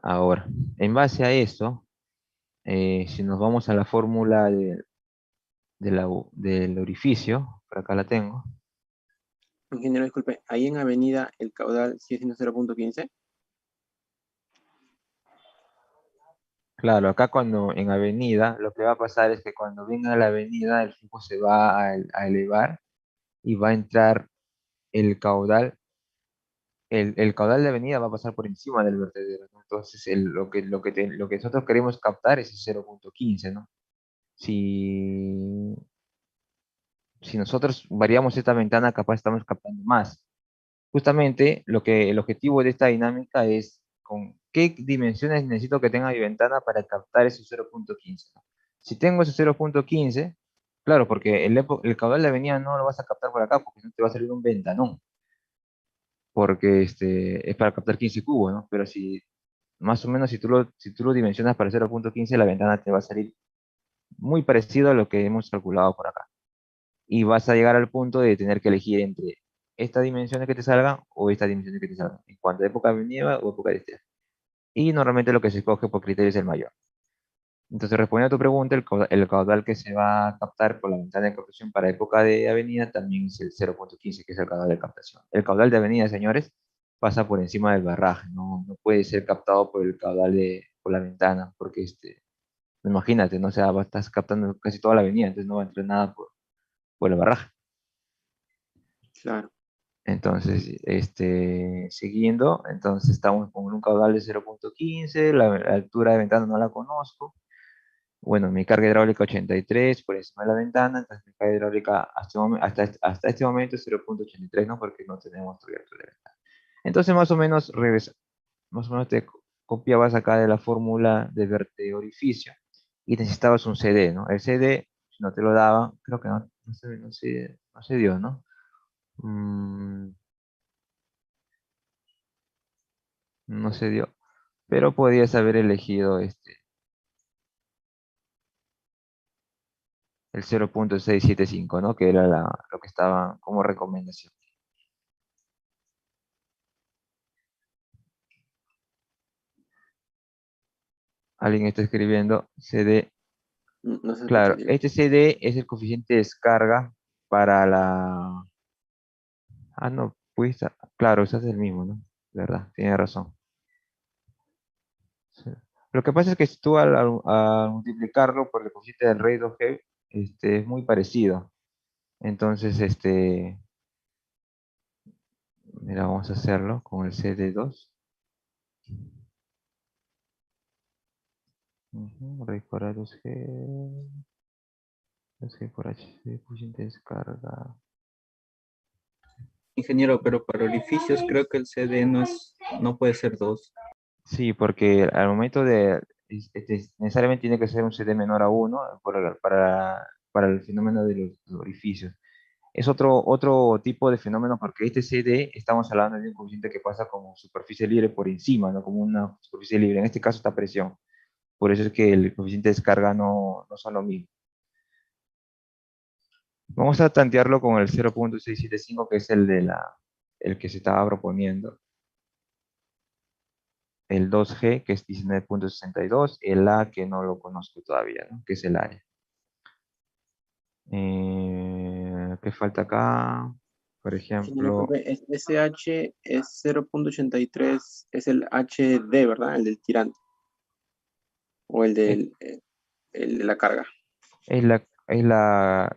Ahora, en base a eso, si nos vamos a la fórmula del orificio, por acá la tengo. Ingeniero, disculpe, ahí en avenida el caudal sigue siendo 0,15. Claro, acá cuando en avenida, lo que va a pasar es que cuando venga la avenida, el flujo se va a elevar y va a entrar el caudal. El caudal de avenida va a pasar por encima del vertedero, ¿no? Entonces, lo que nosotros queremos captar es el 0,15, ¿no? Si, si nosotros variamos esta ventana, capaz estamos captando más. Justamente el objetivo de esta dinámica es con qué dimensiones necesito que tenga mi ventana para captar ese 0,15. Si tengo ese 0,15, claro, porque el caudal de avenida no lo vas a captar por acá, porque no te va a salir un ventanón, porque es para captar 15 cubos, ¿no? Pero si más o menos si tú lo dimensionas para 0,15, la ventana te va a salir muy parecido a lo que hemos calculado por acá. Y vas a llegar al punto de tener que elegir entre estas dimensiones que te salgan o estas dimensiones que te salgan, en cuanto a época de nieva o época de estiaje. Y normalmente lo que se escoge por criterio es el mayor. Entonces, respondiendo a tu pregunta, el caudal que se va a captar por la ventana de captación para época de avenida también es el 0,15, que es el caudal de captación. El caudal de avenida, señores, pasa por encima del barraje, no puede ser captado por el caudal por la ventana, porque imagínate, ¿no? O sea, estás captando casi toda la avenida, entonces no va a entrar nada por el barraje. Claro. Entonces, siguiendo, entonces estamos con un caudal de 0,15, la altura de ventana no la conozco. Bueno, mi carga hidráulica 83 por encima de la ventana, entonces mi carga hidráulica hasta este momento es 0,83, ¿no? Porque no tenemos todavía altura de ventana. Entonces, más o menos te copiabas acá de la fórmula de orificio y necesitabas un CD, ¿no? El CD, si no te lo daban, creo que no no se dio, ¿no? Mm, no se dio. Pero podías haber elegido el 0.675, ¿no? Que era lo que estaba como recomendación. Alguien está escribiendo CD. No se escucha, Claro, digo. este CD es el coeficiente de descarga para la... Ah, no, pues, claro, ese es el mismo, ¿no? ¿Verdad? Tiene razón. Sí. Lo que pasa es que si tú al multiplicarlo por el coeficiente del rey 2G, es muy parecido. Entonces, mira, vamos a hacerlo con el CD2. Raíz cuadrada 2G, 2G por H, coeficiente de descarga. Ingeniero, pero para orificios creo que el CD no puede ser 2. Sí, porque al momento de, necesariamente tiene que ser un CD menor a 1 para el fenómeno de los orificios. Es otro tipo de fenómeno porque este CD estamos hablando de un coeficiente que pasa como superficie libre por encima, no como una superficie libre. En este caso está presión. Por eso es que el coeficiente de descarga no son lo mismo. Vamos a tantearlo con el 0.675, que es el que se estaba proponiendo. El 2G, que es 19.62, el A, que no lo conozco todavía, ¿no? Que es el área. ¿Qué falta acá? Por Ingeniero, ejemplo, disculpe, SH es 0.83, es el HD, ¿verdad? El del tirante. O es, el de la carga. es la, es la,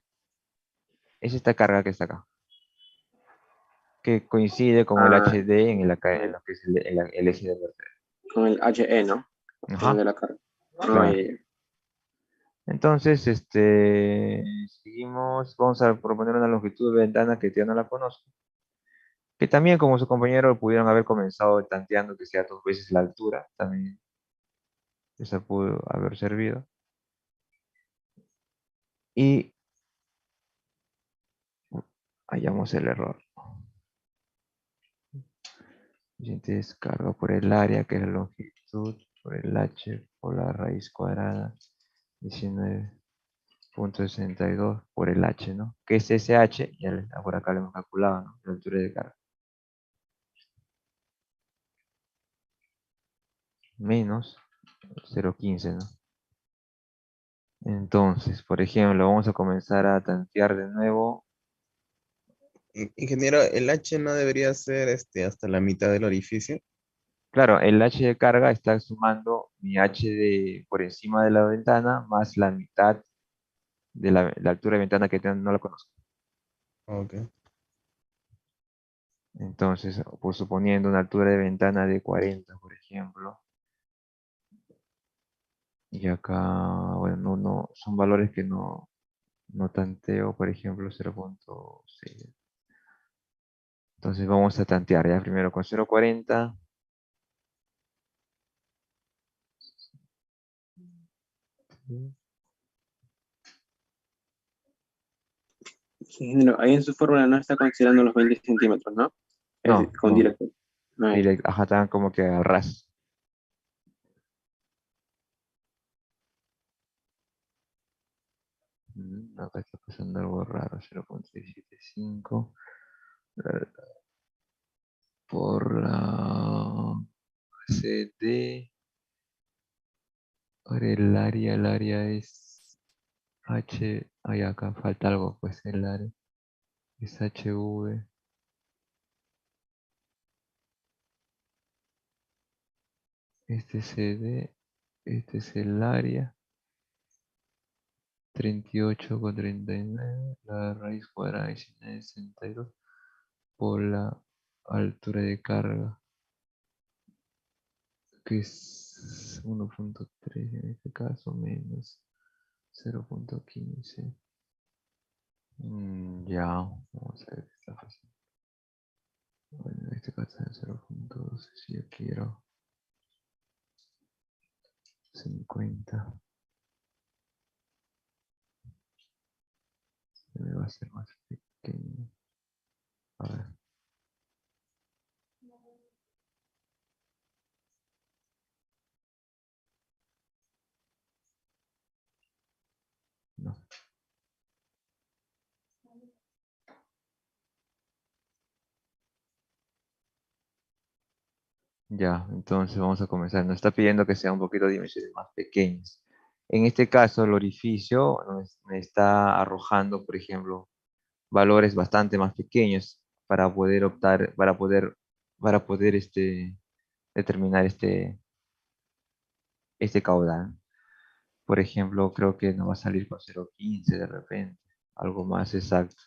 es esta carga que está acá, que coincide con el Ah, HD en lo que es el eje de vertical. con el HE, ¿no? Con el de Ajá, la carga. Ah, claro. ya, ya. Entonces, seguimos, vamos a proponer una longitud de ventana que yo no la conozco, que también como su compañero pudieron haber comenzado tanteando que sea 2 veces la altura, también esa pudo haber servido. Y hallamos el error. Siguiente descarga por el área, que es la longitud, por el h, por la raíz cuadrada, 19.62 por el h, ¿no? Que es ese h, por acá lo hemos calculado, ¿no? La altura de carga. Menos 0.15, ¿no? Entonces, por ejemplo, vamos a comenzar a tantear de nuevo. Ingeniero, el H no debería ser hasta la mitad del orificio. Claro, el h de carga está sumando mi h por encima de la ventana más la mitad de la altura de ventana que no la conozco. Ok. Entonces, pues suponiendo una altura de ventana de 40, por ejemplo, y acá, bueno, son valores que no tanteo, por ejemplo, 0.6. Entonces vamos a tantear ya primero con 0.40. Ingeniero, ahí en su fórmula no está considerando los 20 centímetros, ¿no? Es No, con no, directo. Ah, ya. directo, ajá, están como que al ras. Acá está pasando algo raro, 0.675 por la CD. Por el área es H, ay, acá falta algo, pues el área es HV. Este es CD, este es el área, 38,39, la raíz cuadrada de 62 por la altura de carga, que es 1.3 en este caso, menos 0.15. Ya, vamos a ver qué está fácil. Bueno, en este caso es 0.12, si yo quiero 50. va a ser más pequeño. A ver. No. Ya, entonces vamos a comenzar. Nos está pidiendo que sea un poquito de dimensiones más pequeñas. En este caso, el orificio me está arrojando, por ejemplo, valores bastante más pequeños para poder optar, para poder determinar este caudal. Por ejemplo, creo que nos va a salir con 0,15 de repente, algo más exacto.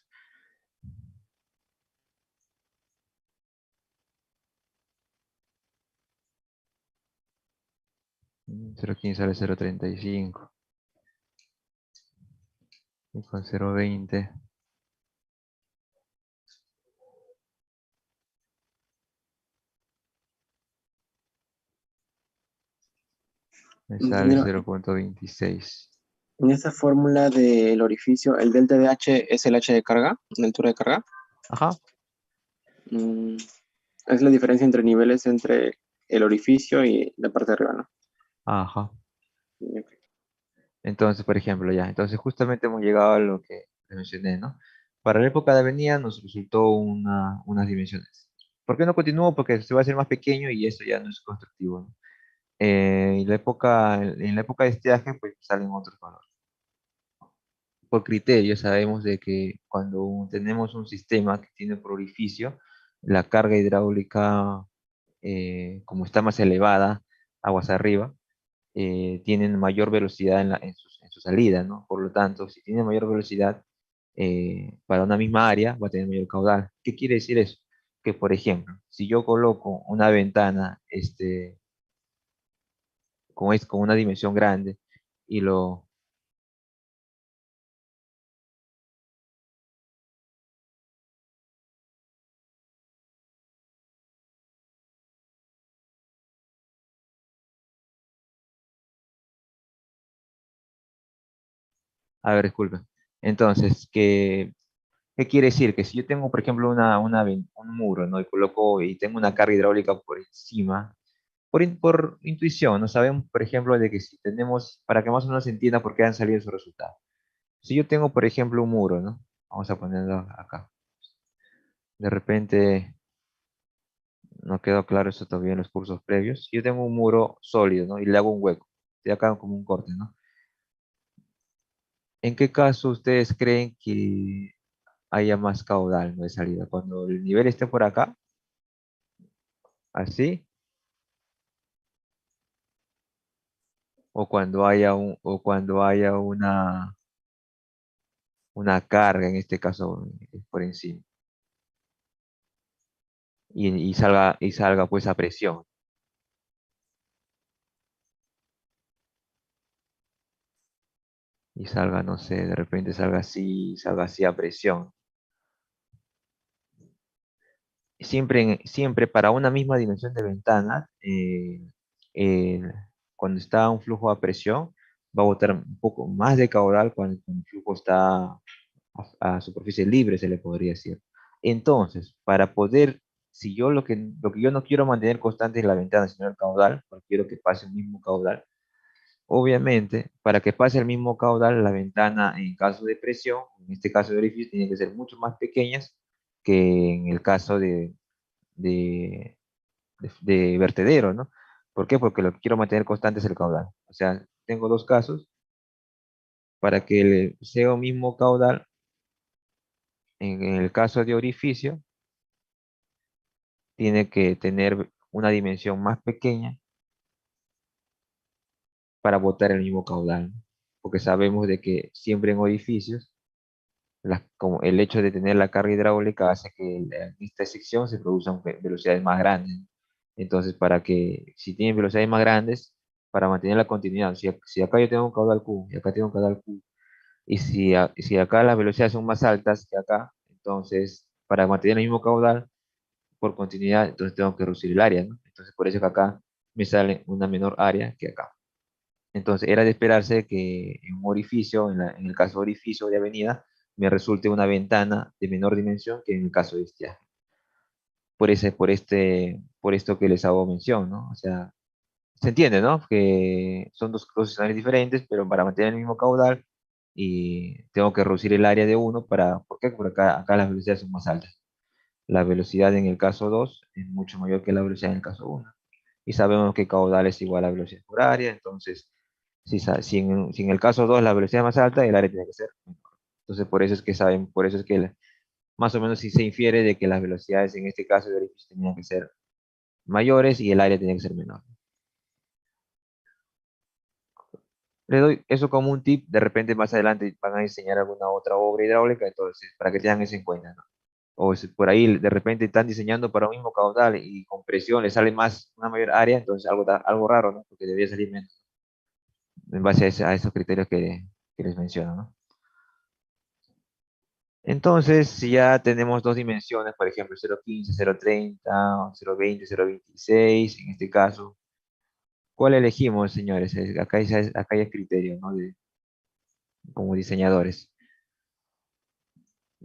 0,15 sale 0,35 y con 0,20 me sale Ingeniero, 0,26. en esta fórmula del orificio, el delta de H es el H de carga, la altura de carga. Ajá, Mm, es la diferencia entre niveles entre el orificio y la parte de arriba, ¿no? ajá. Entonces, por ejemplo, ya, entonces justamente hemos llegado a lo que les mencioné, ¿no? Para la época de avenida nos resultó unas dimensiones. ¿Por qué no continúo? Porque se va a hacer más pequeño y eso ya no es constructivo, ¿no? En la época de estiaje, pues salen otros valores. Por criterio, sabemos de que cuando tenemos un sistema que tiene por orificio, la carga hidráulica, como está más elevada, aguas arriba, tienen mayor velocidad en su salida, ¿no? Por lo tanto, si tiene mayor velocidad, para una misma área va a tener mayor caudal. ¿Qué quiere decir eso? Que, por ejemplo, si yo coloco una ventana con una dimensión grande y a ver, disculpe. Entonces, ¿qué quiere decir? Que si yo tengo, por ejemplo, un muro, ¿no? Y coloco y tengo una carga hidráulica por encima, por intuición, ¿no? Sabemos, por ejemplo, de que si tenemos, para que más o menos se entienda por qué han salido esos resultados. Si yo tengo, por ejemplo, un muro, ¿no? Vamos a ponerlo acá. De repente, no quedó claro eso todavía en los cursos previos. Si yo tengo un muro sólido, ¿no? Y le hago un hueco. Estoy acá como un corte, ¿no? ¿En qué caso ustedes creen que haya más caudal, ¿no? De salida? Cuando el nivel esté por acá, así, o cuando haya una carga, en este caso, por encima, y salga pues a presión. Y salga, no sé, de repente salga así a presión. Siempre para una misma dimensión de ventana, eh, cuando está un flujo a presión, va a botar un poco más de caudal cuando el flujo está a superficie libre, se le podría decir. Entonces, si yo lo que yo no quiero mantener constante es la ventana, sino el caudal, porque quiero que pase el mismo caudal. Obviamente, para que pase el mismo caudal, la ventana en caso de presión, en este caso de orificio, tiene que ser mucho más pequeñas que en el caso de, de vertedero, ¿no? ¿Por qué? Porque lo que quiero mantener constante es el caudal. O sea, tengo dos casos. Para que sea el mismo caudal, en el caso de orificio, tiene que tener una dimensión más pequeña para botar el mismo caudal, ¿no? Porque sabemos de que siempre en orificios, como el hecho de tener la carga hidráulica hace que en esta sección se produzcan velocidades más grandes. Entonces, si tienen velocidades más grandes, para mantener la continuidad, si acá yo tengo un caudal Q y acá tengo un caudal Q, y si acá las velocidades son más altas que acá, entonces para mantener el mismo caudal por continuidad, entonces tengo que reducir el área, ¿no? Entonces por eso que acá me sale una menor área que acá. Entonces era de esperarse que en un orificio, en el caso de orificio de avenida, me resulte una ventana de menor dimensión que en el caso de estiaje. Por esto que les hago mención, ¿no? O sea, se entiende, ¿no? Que son dos escenarios diferentes, pero para mantener el mismo caudal y tengo que reducir el área de uno ¿por qué? Porque acá las velocidades son más altas. La velocidad en el caso 2 es mucho mayor que la velocidad en el caso uno. Y sabemos que caudal es igual a velocidad por área, entonces, si en el caso 2 la velocidad es más alta, el área tiene que ser menor. Entonces, por eso es que saben, por eso es que más o menos sí se infiere de que las velocidades en este caso de orificio tenían que ser mayores y el área tenía que ser menor. Le doy eso como un tip, de repente más adelante van a enseñar alguna otra obra hidráulica, entonces, para que tengan eso en cuenta, ¿no? O si por ahí de repente están diseñando para un mismo caudal y con presión le sale más, una mayor área, entonces algo raro, ¿no? Porque debería salir menos, en base a esos criterios que les menciono, ¿no? Entonces, si ya tenemos dos dimensiones, por ejemplo, 0,15, 0,30, 0,20, 0,26, en este caso, ¿cuál elegimos, señores? Acá hay criterio, ¿no? Como diseñadores.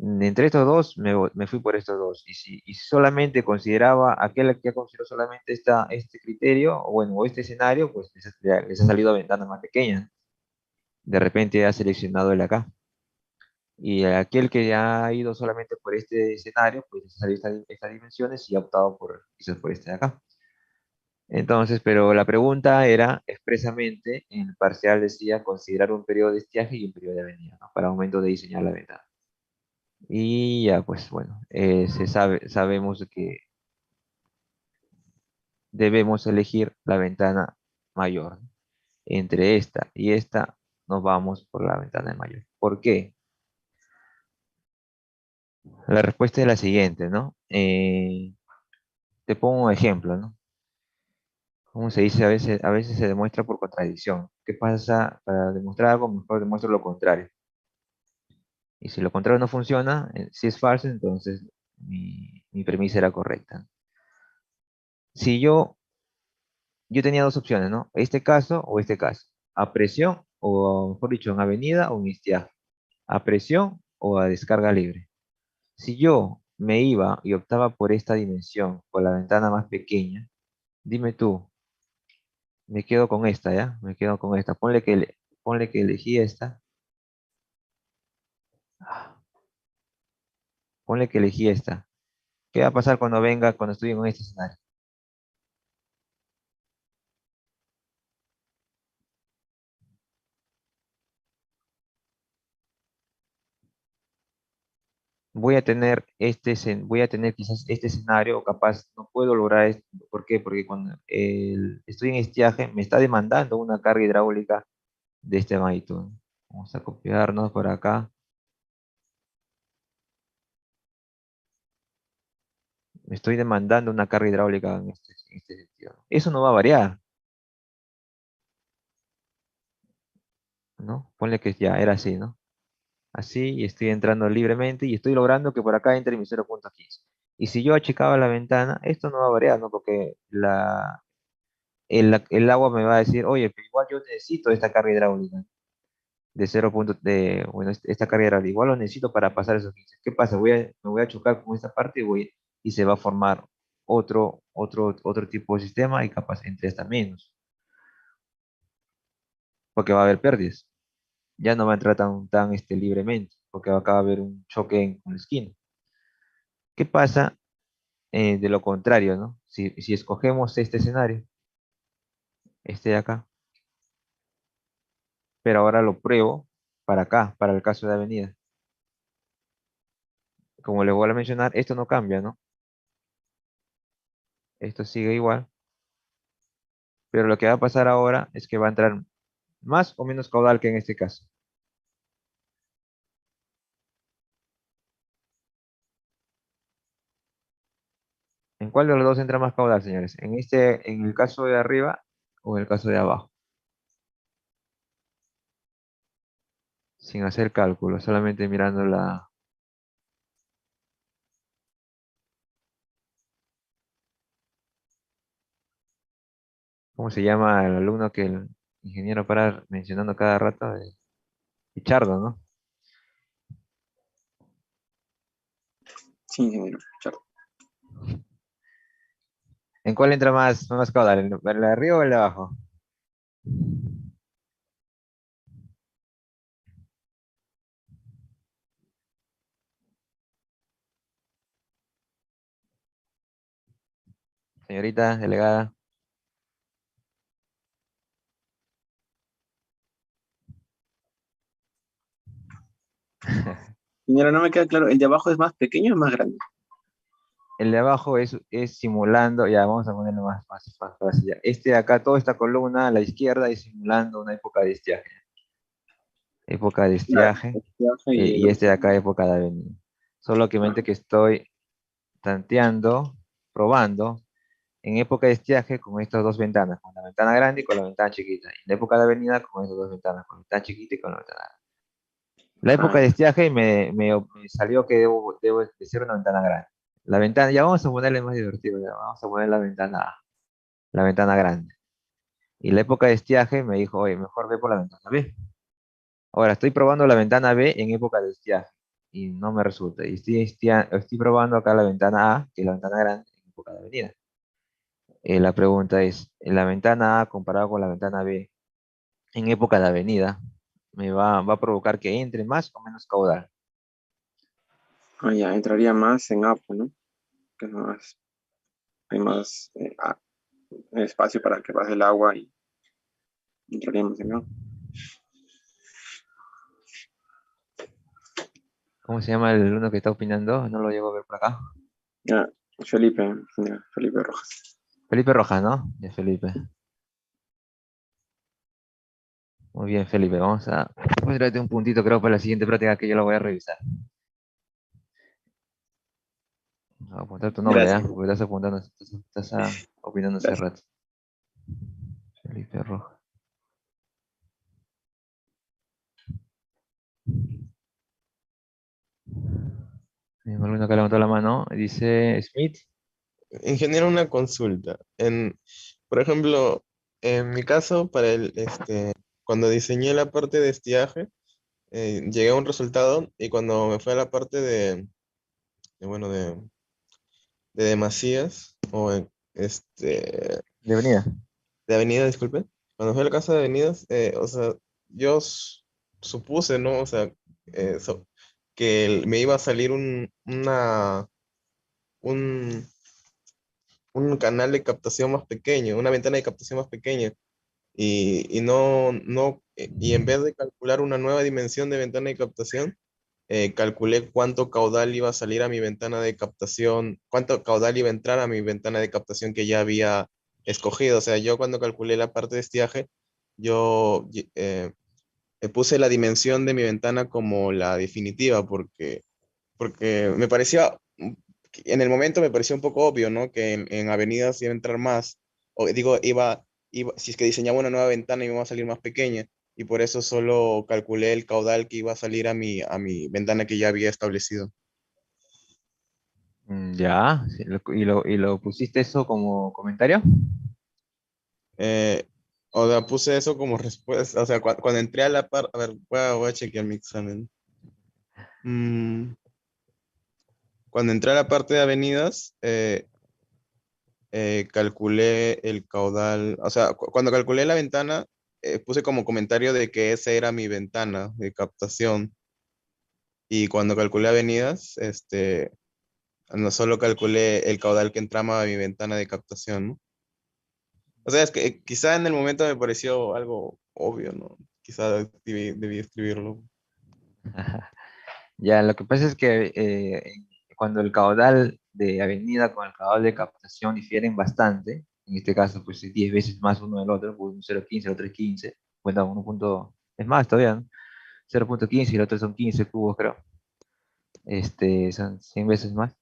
Entre estos dos, me fui por estos dos. Y si solamente consideraba, aquel que consideró solamente este criterio, o bueno, o este escenario, pues les ha salido ventanas más pequeñas. De repente ha seleccionado el acá. Y aquel que ya ha ido solamente por este escenario, pues les ha salido estas dimensiones y ha optado quizás por este de acá. Entonces, pero la pregunta era expresamente, en el parcial decía considerar un periodo de estiaje y un periodo de avenida, ¿no? Para el momento de diseñar la ventana. Y ya, pues bueno, sabemos que debemos elegir la ventana mayor. Entre esta y esta, nos vamos por la ventana mayor. ¿Por qué? La respuesta es la siguiente, ¿no? Te pongo un ejemplo, ¿no? Como se dice, a veces se demuestra por contradicción. ¿Qué pasa? Para demostrar algo, mejor demuestro lo contrario. Y si lo contrario no funciona, si es falso, entonces mi premisa era correcta. Si yo tenía dos opciones, ¿no? Este caso o este caso. A presión o, mejor dicho, en avenida o en estiaje. A presión o a descarga libre. Si yo me iba y optaba por esta dimensión, por la ventana más pequeña, dime tú, me quedo con esta, ¿ya? Me quedo con esta. Ponle que elegí esta. Ponle que elegí esta. ¿Qué va a pasar cuando estoy en este escenario? Voy a tener quizás este escenario, o capaz no puedo lograr esto. ¿Por qué? Porque cuando estoy en estiaje me está demandando una carga hidráulica de este magnitud. Vamos a copiarnos por acá. Me estoy demandando una carga hidráulica en este sentido. Eso no va a variar, ¿no? Ponle que ya era así, ¿no? Así, y estoy entrando libremente y estoy logrando que por acá entre mi 0,15. Y si yo achicaba la ventana, esto no va a variar, ¿no? Porque el agua me va a decir, oye, pero igual yo necesito esta carga hidráulica de 0 bueno, esta carga hidráulica, igual lo necesito para pasar esos 15. ¿Qué pasa? Me voy a chocar con esta parte y se va a formar otro tipo de sistema y capaz entre esta menos, porque va a haber pérdidas. Ya no va a entrar tan libremente, porque acá va a haber un choque con la esquina. ¿Qué pasa de lo contrario, ¿no? Si escogemos este escenario, este de acá, pero ahora lo pruebo para acá, para el caso de avenida. Como les voy a mencionar, esto no cambia, ¿no? Esto sigue igual, pero lo que va a pasar ahora es que va a entrar más o menos caudal que en este caso. ¿En cuál de los dos entra más caudal, señores? ¿En el caso de arriba o en el caso de abajo? Sin hacer cálculo, solamente mirando ¿cómo se llama el alumno que el ingeniero para mencionando cada rato? Pichardo, ¿no? Sí, ingeniero. Chao. ¿En cuál entra más caudal? ¿En la de arriba o el de abajo? Señorita delegada. Señora, no me queda claro, ¿el de abajo es más pequeño o más grande? El de abajo es simulando, ya vamos a ponerlo más fácil. Ya. Este de acá, toda esta columna a la izquierda es simulando una época de estiaje. Época de Claro, estiaje. el viaje y Y el este de acá, época de avenida. Solo que mente que estoy tanteando, probando, en época de estiaje con estas dos ventanas, con la ventana grande y con la ventana chiquita. Y en época de avenida con estas dos ventanas, con la ventana chiquita y con la ventana grande. La Ah, época de ya. estiaje me salió que debo de ser una ventana grande. La ventana, ya vamos a ponerle más divertido, ya vamos a poner la ventana A, la ventana grande. Y la época de estiaje me dijo, oye, mejor ve por la ventana B. Ahora estoy probando la ventana B en época de estiaje y no me resulta. Y estoy probando acá la ventana A, que es la ventana grande, en época de avenida. La pregunta es, ¿en la ventana A comparado con la ventana B en época de avenida va a provocar que entre más o menos caudal? Ah, ya, entraría más en Apo, ¿no? Que es más, hay más espacio para que pase el agua y entraríamos en Apo. ¿Cómo se llama el uno que está opinando? No lo llego a ver por acá. Ya, Felipe, señor Felipe Rojas. Felipe Rojas, ¿no? De Felipe. Muy bien, Felipe. Voy a traerte un puntito, creo, para la siguiente práctica que yo la voy a revisar. Voy a apuntar tu nombre, ¿ah? Gracias, Porque estás apuntando, opinando hace gracias. rato. Felipe Rojas. Hay alguno que levantó la mano. Dice Smith. Ingeniero, una consulta. Por ejemplo, en mi caso, cuando diseñé la parte de estiaje, llegué a un resultado y cuando me fui a la parte bueno, de demasías, De venida. de avenida, disculpe, cuando fui a la casa de avenidas, o sea, yo supuse, ¿no? O sea, que me iba a salir un, un canal de captación más pequeño, una ventana de captación más pequeña. Y en vez de calcular una nueva dimensión de ventana de captación, calculé cuánto caudal iba a salir a mi ventana de captación, cuánto caudal iba a entrar a mi ventana de captación que ya había escogido. O sea, yo cuando calculé la parte de estiaje, yo puse la dimensión de mi ventana como la definitiva, porque me parecía, en el momento me parecía un poco obvio, ¿no? Que en avenidas iba a entrar más, o digo, si es que diseñaba una nueva ventana iba a salir más pequeña, y por eso solo calculé el caudal que iba a salir a mi ventana que ya había establecido. Ya. Sí, y lo pusiste eso como comentario? Eh, o sea, puse eso como respuesta, o sea, cuando entré a la parte, a ver, voy a chequear mi examen. Mm, Cuando entré a la parte de avenidas, calculé el caudal, o sea, cuando calculé la ventana, puse como comentario de que esa era mi ventana de captación. Y cuando calculé avenidas, no solo calculé el caudal que entraba a mi ventana de captación, ¿no? O sea, es que quizá en el momento me pareció algo obvio, ¿no? Quizá debí escribirlo. Ya, lo que pasa es que cuando el caudal de avenida con el caudal de captación difieren bastante, en este caso, pues es 10 veces más uno del otro, pues un 0,15, el otro es 15, bueno, uno punto, es más todavía, ¿no? 0,15 y el otro son 15 cubos, creo. Son 100 veces más.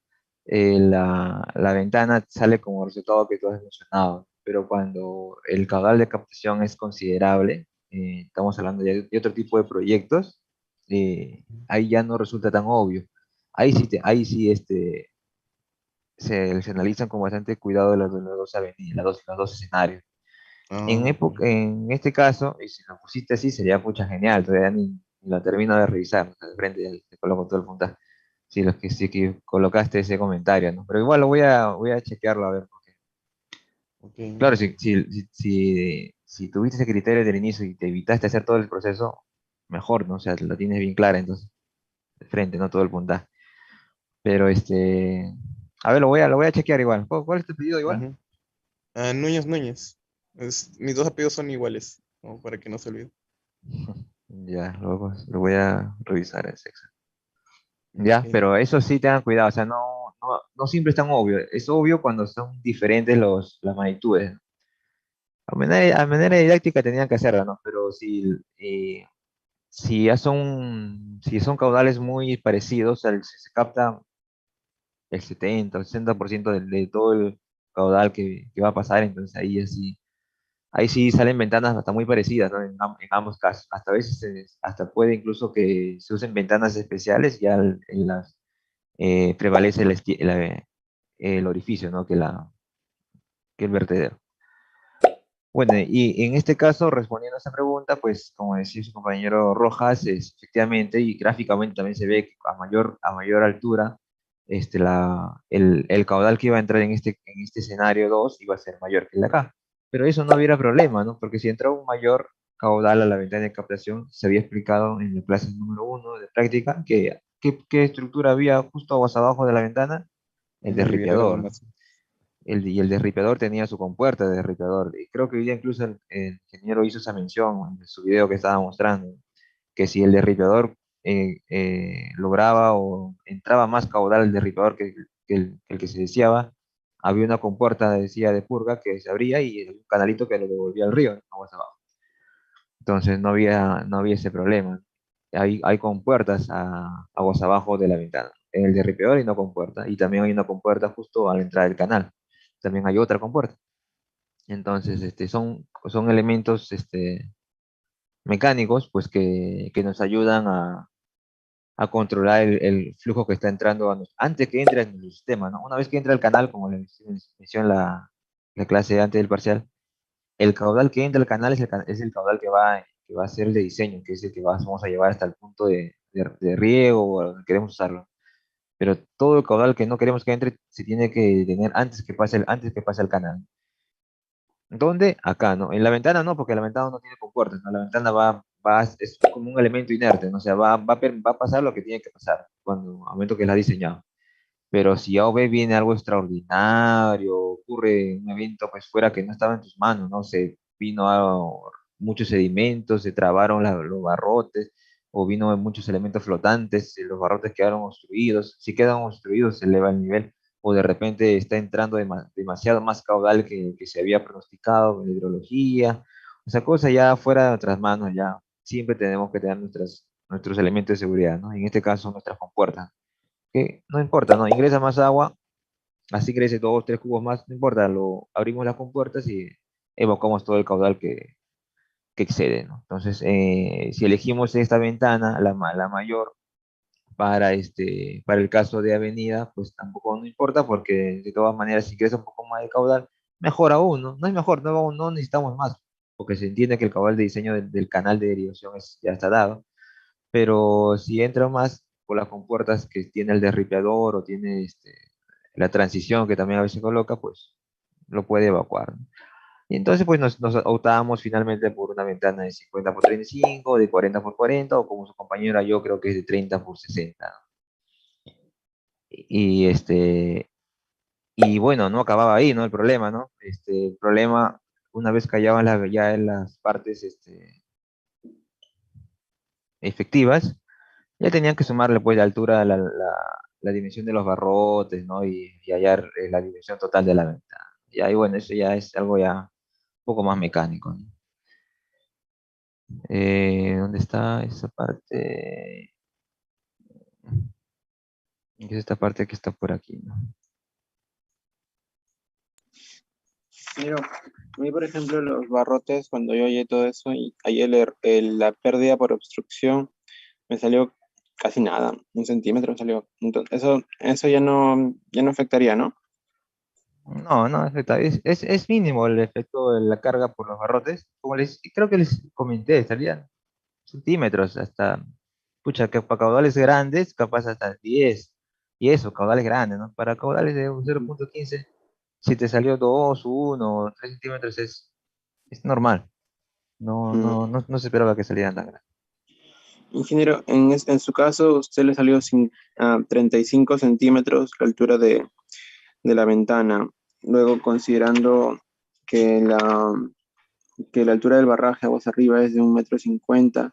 La ventana sale como resultado que tú has mencionado, pero cuando el caudal de captación es considerable, estamos hablando de otro tipo de proyectos, ahí ya no resulta tan obvio. Ahí sí se analizan con bastante cuidado las dos avenidas, los dos escenarios. Ah, En este caso, y si lo pusiste así, sería mucha genial, todavía ni lo termino de revisar, o sea, de frente ya te coloco todo el puntaje. si los que sí que colocaste ese comentario, ¿no? Pero igual voy a chequearlo a ver. Ok. Claro, si tuviste ese criterio del inicio y te evitaste hacer todo el proceso, mejor, ¿no? O sea, lo tienes bien clara, entonces, de frente, no todo el puntaje. Pero a ver, lo voy a chequear igual. ¿Cuál es tu pedido igual? Ujú. Núñez Núñez. Mis dos apellidos son iguales, como para que no se olvide. Ya, luego lo voy a revisar ese examen. Ya, Ok. pero eso sí tengan cuidado, o sea, no siempre es tan obvio. Es obvio cuando son diferentes las magnitudes, ¿no? A manera didáctica tenían que hacerlo, ¿no? Pero si son caudales muy parecidos, si se capta el 70 o 60% de todo el caudal que va a pasar, entonces ahí sí salen ventanas hasta muy parecidas, ¿no? En ambos casos. Hasta a veces hasta puede incluso que se usen ventanas especiales, ya prevalece el orificio, ¿no? Que el vertedero. Bueno, y en este caso, respondiendo a esa pregunta, pues como decía su compañero Rojas, efectivamente y gráficamente también se ve que a mayor altura, el caudal que iba a entrar en este escenario 2 iba a ser mayor que el de acá. Pero eso no hubiera problema, ¿no? Porque si entró un mayor caudal a la ventana de captación, se había explicado en la clase número 1 de práctica qué estructura había justo más abajo de la ventana, el Un aliviadero de derripiador. masa. Y el derripiador tenía su compuerta de derripiador. Y creo que hoy día incluso el ingeniero hizo esa mención en su video que estaba mostrando, que si el derripiador lograba o entraba más caudal el derripiador el que se deseaba, había una compuerta, decía, de purga que se abría y un canalito que lo devolvía al río, aguas abajo. Entonces no había ese problema. Hay compuertas aguas abajo de la ventana, en el derripiador y no compuerta. Y también hay una compuerta justo a la entrada del canal. También hay otra compuerta. Entonces, son elementos mecánicos pues, que nos ayudan a controlar el flujo que está entrando antes que entre en el sistema, ¿no? Una vez que entra el canal, como les mencioné en la clase antes del parcial, el caudal que entra al canal es el caudal que va a ser el de diseño, que es el que vamos a llevar hasta el punto de riego o a donde queremos usarlo. Pero todo el caudal que no queremos que entre se tiene que tener antes que pase el canal. ¿Dónde? Acá, ¿no? En la ventana no, porque la ventana no tiene compuertas, ¿no? La ventana es como un elemento inerte, ¿no? O sea, va a pasar lo que tiene que pasar al momento que la ha diseñado. Pero si A o B viene algo extraordinario, ocurre un evento pues fuera que no estaba en tus manos, ¿no? Muchos sedimentos, se trabaron los barrotes, o vino muchos elementos flotantes, y los barrotes quedaron obstruidos. Si quedan obstruidos, se eleva el nivel, o de repente está entrando demasiado más caudal que se había pronosticado en la hidrología. O sea, cosa ya fuera de nuestras manos, ya siempre tenemos que tener nuestros elementos de seguridad, ¿no? En este caso, nuestras compuertas que no importa, ¿no? Ingresa más agua, así crece 2, 3 cubos más, no importa, abrimos las compuertas y evacamos todo el caudal que excede, ¿no? Entonces, si elegimos esta ventana, la mayor, para el caso de avenida, pues tampoco no importa, porque de todas maneras, si crece un poco más de caudal, mejor aún, ¿no? No es mejor, no necesitamos más, porque se entiende que el caudal de diseño del canal de derivación ya está dado, pero si entra más por las compuertas que tiene el derripeador o tiene la transición que también a veces coloca, pues lo puede evacuar, ¿no? Y entonces pues nos optábamos finalmente por una ventana de 50 por 35, de 40 por 40 o como su compañera yo creo que es de 30 por 60, ¿no? Y, y bueno, no acababa ahí, ¿no? El problema, ¿no? El problema, una vez que ya en las partes efectivas, ya tenían que sumarle pues la altura, la dimensión de los barrotes, ¿no? Y hallar la dimensión total de la ventana. Y ahí, bueno, eso ya es algo ya un poco más mecánico, ¿no? ¿Dónde está esa parte? Es esta parte que está por aquí, ¿no? Mira, a mí, por ejemplo, los barrotes, cuando yo hallé todo eso y hallé la pérdida por obstrucción, me salió casi nada, 1 centímetro me salió. Entonces, eso ya no afectaría, ¿no? No, es mínimo el efecto de la carga por los barrotes. Creo que les comenté, estarían centímetros hasta, pucha, que para caudales grandes, capaz hasta 10. Y eso, caudales grandes, ¿no? Para caudales de un 0,15, si te salió 2, 1, 3 centímetros es normal. Mm. No se esperaba que salieran tan grandes. Ingeniero, en su caso, usted le salió 35 centímetros la altura de la ventana. Luego, considerando que que la altura del barraje aguas arriba es de 1,50 m,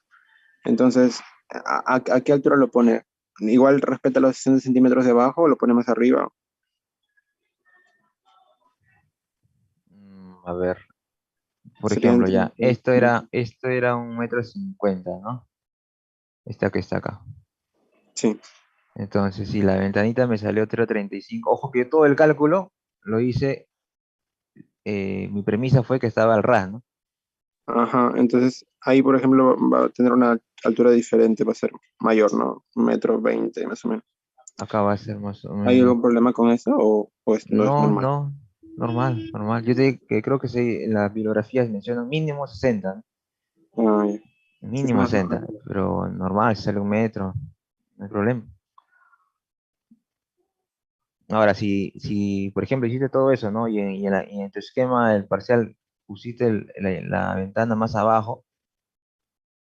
entonces, ¿a qué altura lo pone? ¿Igual respeta los 60 centímetros de abajo o lo pone más arriba? A ver, por Serían ejemplo, ya, 30. esto era 1,50 m, ¿no? Esta que está acá. Sí. Entonces, si la ventanita me salió 0,35, ojo que todo el cálculo lo hice, mi premisa fue que estaba al ras, ¿no? Ajá, entonces ahí, por ejemplo, va a tener una altura diferente, va a ser mayor, ¿no? 1,20 m más o menos. Acá va a ser más o ¿Hay menos. algún problema con eso o no es No, normal? no, normal, normal. Yo te digo que creo que sí, en las bibliografías mencionan mínimo 60, ¿no? Ah, ya. Sí, es Mínimo más 60, normal. pero normal, sale 1 metro, no hay problema. Ahora, si por ejemplo, hiciste todo eso, ¿no? Y en tu esquema del parcial pusiste la ventana más abajo,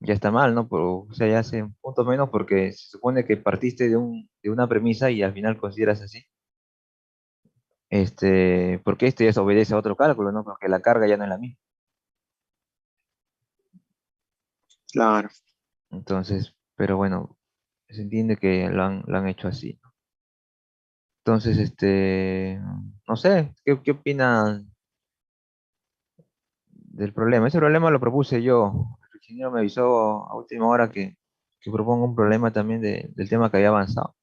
ya está mal, ¿no? Pero, o sea, ya hace un punto menos porque se supone que partiste de una premisa y al final consideras así. Porque esto ya se obedece a otro cálculo, ¿no? Porque la carga ya no es la misma. Claro. Entonces, pero bueno, se entiende que lo han hecho así. Entonces, no sé, ¿qué opinan del problema? Ese problema lo propuse yo. El ingeniero me avisó a última hora que propongo un problema también del tema que había avanzado.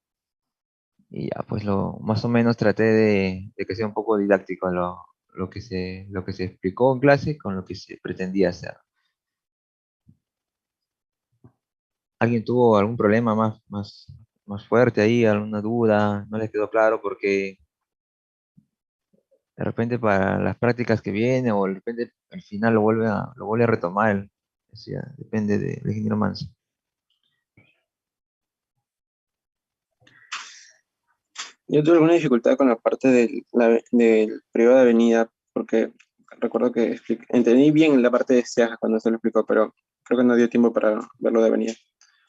Y ya, pues más o menos traté de que sea un poco didáctico lo que se explicó en clase con lo que se pretendía hacer. ¿Alguien tuvo algún problema más fuerte ahí, alguna duda? ¿No les quedó claro? Porque de repente para las prácticas que vienen o de repente al final lo vuelve a retomar. O sea, depende del ingeniero Manso. Yo tuve alguna dificultad con la parte del periodo de avenida, porque recuerdo que entendí bien la parte de Seaja cuando se lo explicó, pero creo que no dio tiempo para verlo de avenida.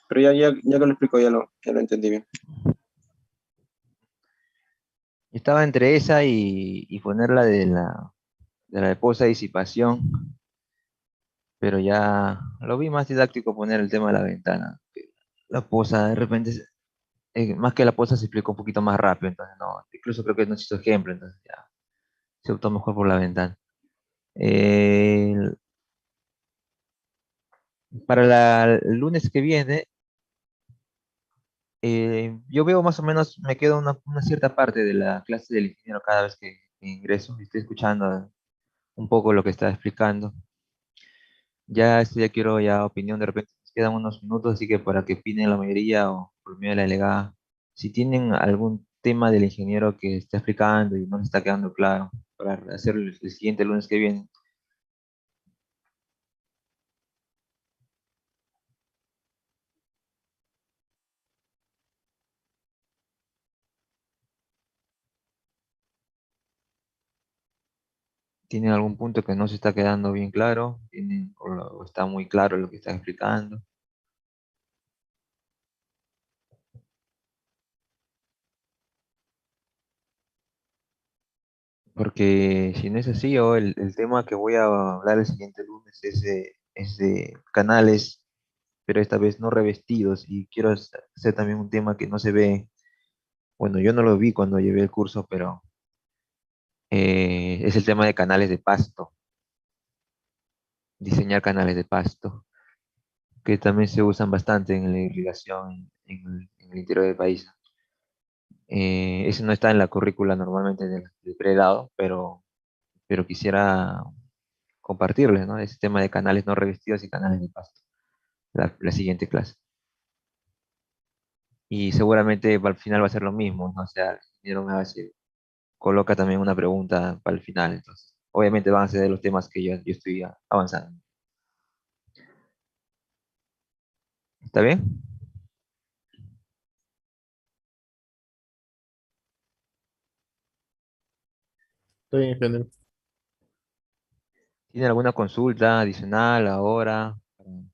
Pero ya que lo explicó, ya lo entendí bien. Estaba entre esa y poner la de la de posa disipación, pero ya lo vi más didáctico poner el tema de la ventana. La posa, de repente, más que la posa se explicó un poquito más rápido, entonces no, incluso creo que no hizo ejemplo, entonces ya se optó mejor por la ventana. Eh, para el lunes que viene, yo veo más o menos, me queda una cierta parte de la clase del ingeniero cada vez que ingreso, y estoy escuchando un poco lo que está explicando. Ya ya quiero ya opinión, de repente nos quedan unos minutos, así que para que opinen la mayoría o por medio de la delegada, si tienen algún tema del ingeniero que está explicando y no les está quedando claro, para hacer el siguiente lunes que viene. ¿Tienen algún punto que no se está quedando bien claro? O está muy claro lo que está explicando? Porque si no es así, yo el tema que voy a hablar el siguiente lunes es de canales, pero esta vez no revestidos, y quiero hacer también un tema que no se ve, bueno, yo no lo vi cuando llevé el curso, pero es el tema de canales de pasto, diseñar canales de pasto, que también se usan bastante en la irrigación en el interior del país. Ese no está en la currícula normalmente del pregrado, pero quisiera compartirles, ¿no? Ese tema de canales no revestidos y canales de pasto, la siguiente clase. Y seguramente al final va a ser lo mismo, ¿no? O sea, el ingeniero me va a decir, coloca también una pregunta para el final, entonces, obviamente van a ser de los temas que yo estoy avanzando. ¿Está bien? Está bien, ingeniero. ¿Tienen alguna consulta adicional ahora?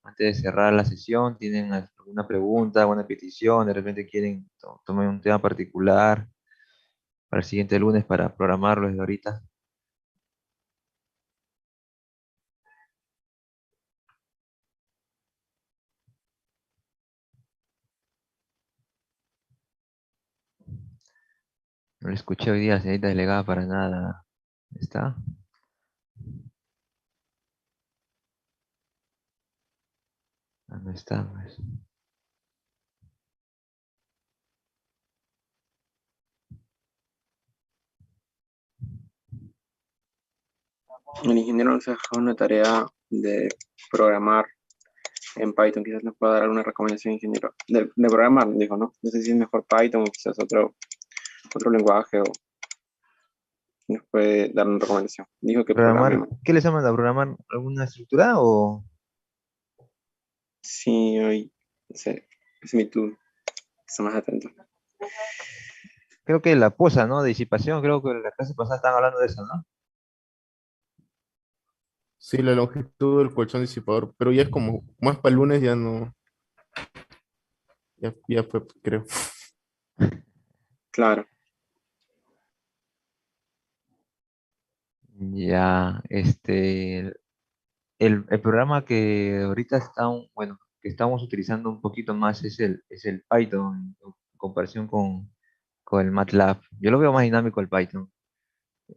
Antes de cerrar la sesión, ¿tienen alguna pregunta, alguna petición? ¿De repente quieren tomar un tema particular para el siguiente lunes para programarlo desde ahorita? No le escuché hoy día, señorita delegada, para nada. ¿Está? Ah, no está, pues. El ingeniero nos ha dejado una tarea de programar en Python. Quizás nos pueda dar alguna recomendación, ingeniero. De programar, dijo, ¿no? No sé si es mejor Python o quizás otro lenguaje o nos puede dar una recomendación. Dijo que Programar, programemos. ¿qué les llaman a programar? ¿Alguna estructura o...? Sí, hoy, no sé, es mi turno. Está más atento. Creo que la posa, ¿no? De disipación, creo que la clase pasada estaban hablando de eso, ¿no? Sí, la longitud del colchón disipador, pero ya es como más para el lunes, ya no, ya fue, creo. Claro. Ya, el programa que ahorita está, bueno, que estamos utilizando un poquito más es el Python en comparación con el MATLAB. Yo lo veo más dinámico el Python.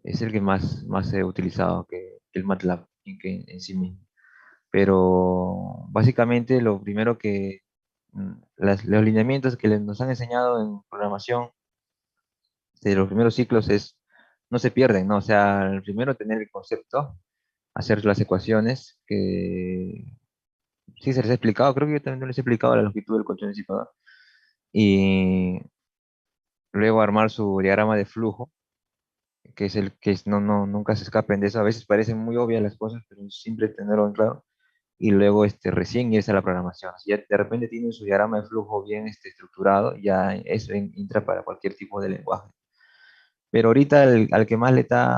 Es el que más he utilizado que el MATLAB en sí mismo. Pero básicamente lo primero que los lineamientos que nos han enseñado en programación de los primeros ciclos no se pierden, ¿no? O sea, el primero tener el concepto, hacer las ecuaciones, que sí se les ha explicado, creo que yo también les he explicado la longitud del colchón disipador, y luego armar su diagrama de flujo, que es el que nunca se escapen de eso, a veces parecen muy obvias las cosas, pero es simple tenerlo en claro, y luego recién irse a la programación. Si ya de repente tienen su diagrama de flujo bien estructurado, ya eso entra para cualquier tipo de lenguaje. Pero ahorita al que más le está,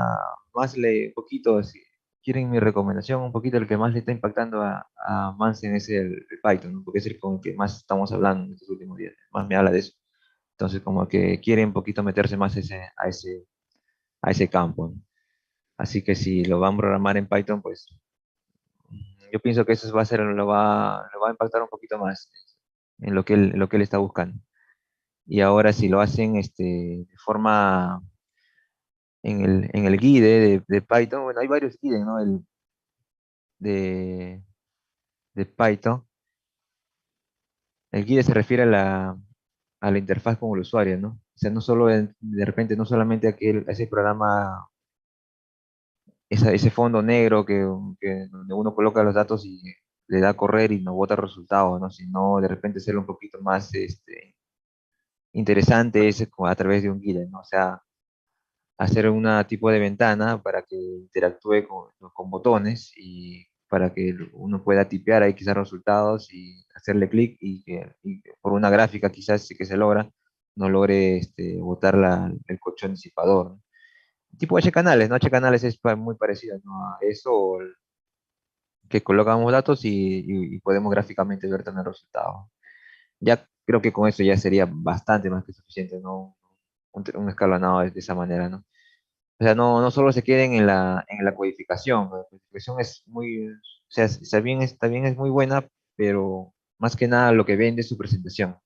más le, poquito, si quieren mi recomendación, un poquito el que más le está impactando a Mansen es el Python, ¿no? Porque es el con el que más estamos hablando en estos últimos días, más me habla de eso. Entonces, como que quieren un poquito meterse más a ese campo, ¿no? Así que si lo van a programar en Python, pues yo pienso que eso va a ser, lo va a impactar un poquito más en lo que él está buscando. Y ahora si lo hacen de forma en el guide de Python, bueno, hay varios guides, ¿no? De, de Python. El guide se refiere a la interfaz con el usuario, ¿no? O sea, no solo de repente, no solamente a ese programa, ese fondo negro donde uno coloca los datos y le da a correr y nos bota resultados, ¿no? Sino de repente hacerlo un poquito más interesante es a través de un guide, ¿no? O sea, hacer un tipo de ventana para que interactúe con botones y para que uno pueda tipear ahí quizás resultados y hacerle clic y por una gráfica quizás sí que se logra, no logre botar el colchón disipador, ¿no? Tipo H canales, ¿no? H canales es muy parecido, ¿no? A eso, que colocamos datos y podemos gráficamente ver también el resultado. Ya creo que con eso ya sería bastante más que suficiente, ¿no? Un escalonado de esa manera, ¿no? O sea, no solo se queden en la codificación, ¿no? La codificación es muy, o sea, está bien, es muy buena, pero más que nada lo que vende es su presentación.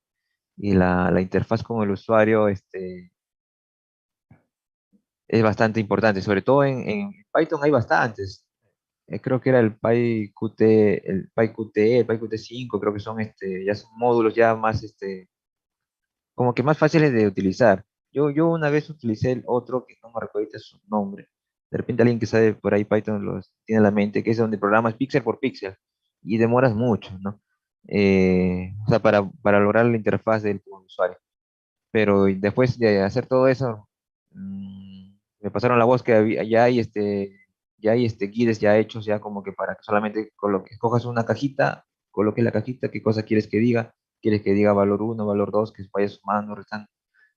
Y la interfaz con el usuario es bastante importante, sobre todo en Python hay bastantes. Creo que era el PyQt, el PyQt 5, creo que son ya son módulos ya más como que más fáciles de utilizar. Yo una vez utilicé el otro, que no me recuerdo ahorita su nombre. De repente alguien que sabe por ahí Python los tiene en la mente, que es donde programas píxel por píxel y demoras mucho, ¿no? O sea, para lograr la interfaz del usuario. Pero después de hacer todo eso, me pasaron la voz que ya hay guides ya hechos, ya como que para que solamente cojas una cajita, coloques la cajita, qué cosa quieres que diga valor uno valor 2 que vaya sumando, restando.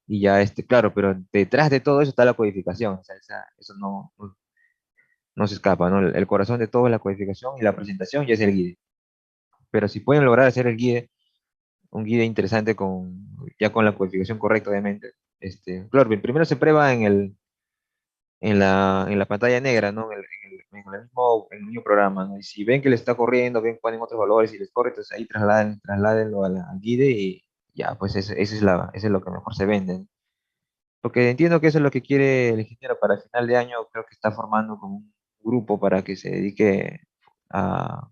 Y ya, claro, pero detrás de todo eso está la codificación, o sea, eso no se escapa, ¿no? El corazón de todo es la codificación y la presentación ya es el guide. Pero si pueden lograr hacer el guide, un guide interesante ya con la codificación correcta, obviamente. Claro, primero se prueba en la pantalla negra, ¿no? En el mismo programa, ¿no? Y si ven que les está corriendo, ven, ponen otros valores y les corre, entonces ahí trasládenlo al guide y ya, pues ese es lo que mejor se vende, ¿no? Porque entiendo que eso es lo que quiere el ingeniero para final de año, creo que está formando como un grupo para que se dedique a,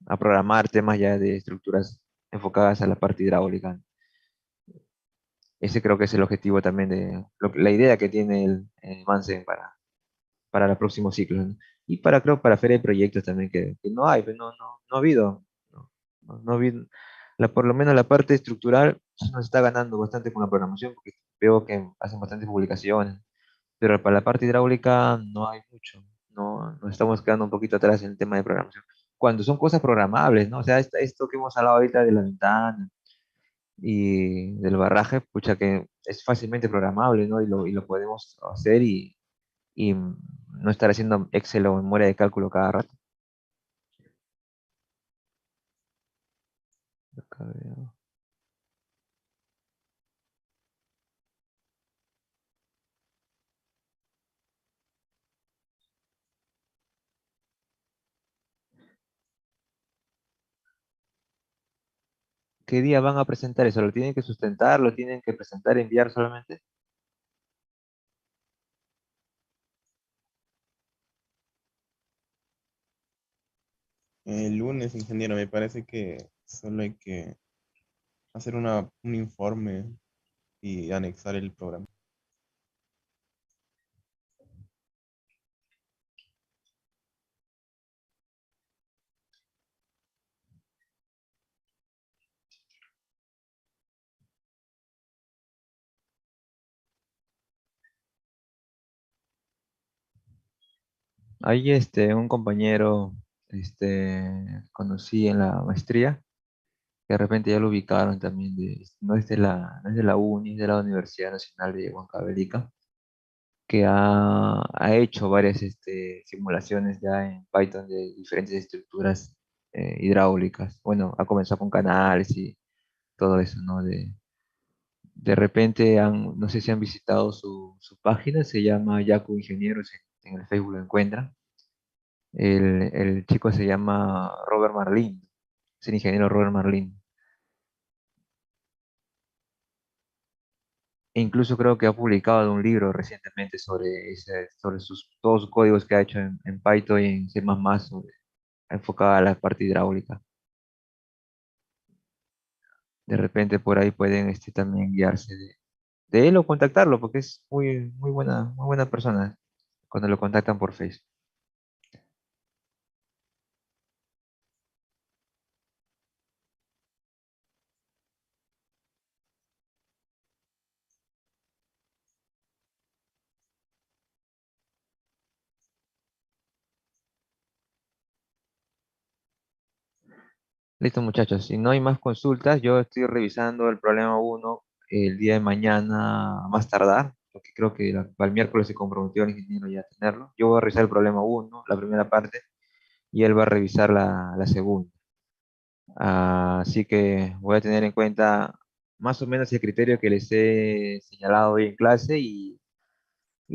a programar temas ya de estructuras enfocadas a la parte hidráulica. Ese creo que es el objetivo también la idea que tiene el Mansen para el próximo ciclo, ¿no? Y creo, para feria de proyectos también, que no hay, pues no ha habido, no ha habido, por lo menos la parte estructural sí nos está ganando bastante con la programación, porque veo que hacen bastantes publicaciones, pero para la parte hidráulica no hay mucho, nos estamos quedando un poquito atrás en el tema de programación, cuando son cosas programables, ¿no? O sea, esto que hemos hablado ahorita de la ventana y del barraje, pucha que es fácilmente programable, ¿no? Y lo podemos hacer y no estar haciendo Excel o memoria de cálculo cada rato. Acá veo. ¿Qué día van a presentar eso? ¿Lo tienen que sustentar? ¿Lo tienen que presentar, enviar solamente? El lunes, ingeniero, me parece que solo hay que hacer un informe y anexar el programa. Hay un compañero conocí en la maestría, que de repente ya lo ubicaron también, no es de la UNI, es de la Universidad Nacional de Huancavelica, que ha hecho varias simulaciones ya en Python de diferentes estructuras hidráulicas. Bueno, ha comenzado con canales y todo eso, ¿no? De repente, no sé si han visitado su página, se llama Yaku Ingenieros, en el Facebook lo encuentran. El chico se llama Robert Marlin, es el ingeniero Robert Marlin. E incluso creo que ha publicado un libro recientemente sobre todos sus códigos que ha hecho en Python y en C++, enfocada a la parte hidráulica. De repente por ahí pueden también guiarse de él o contactarlo, porque es muy buena persona cuando lo contactan por Facebook. Listo, muchachos. Si no hay más consultas, yo estoy revisando el problema uno el día de mañana a más tardar, porque creo que para el miércoles se comprometió el ingeniero ya a tenerlo. Yo voy a revisar el problema uno, la primera parte, y él va a revisar la segunda. Así que voy a tener en cuenta más o menos el criterio que les he señalado hoy en clase y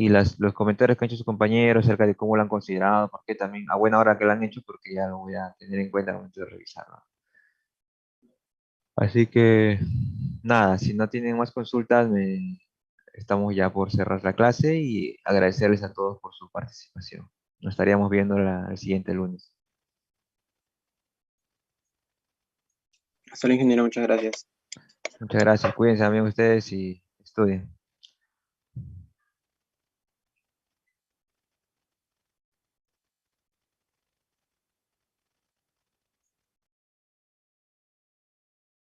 los comentarios que han hecho sus compañeros acerca de cómo lo han considerado, porque también a buena hora que lo han hecho, porque ya lo voy a tener en cuenta al momento de revisarlo. Así que nada, si no tienen más consultas, estamos ya por cerrar la clase y agradecerles a todos por su participación. Nos estaríamos viendo el siguiente lunes. Hasta el ingeniero, muchas gracias. Muchas gracias, cuídense amigos ustedes y estudien.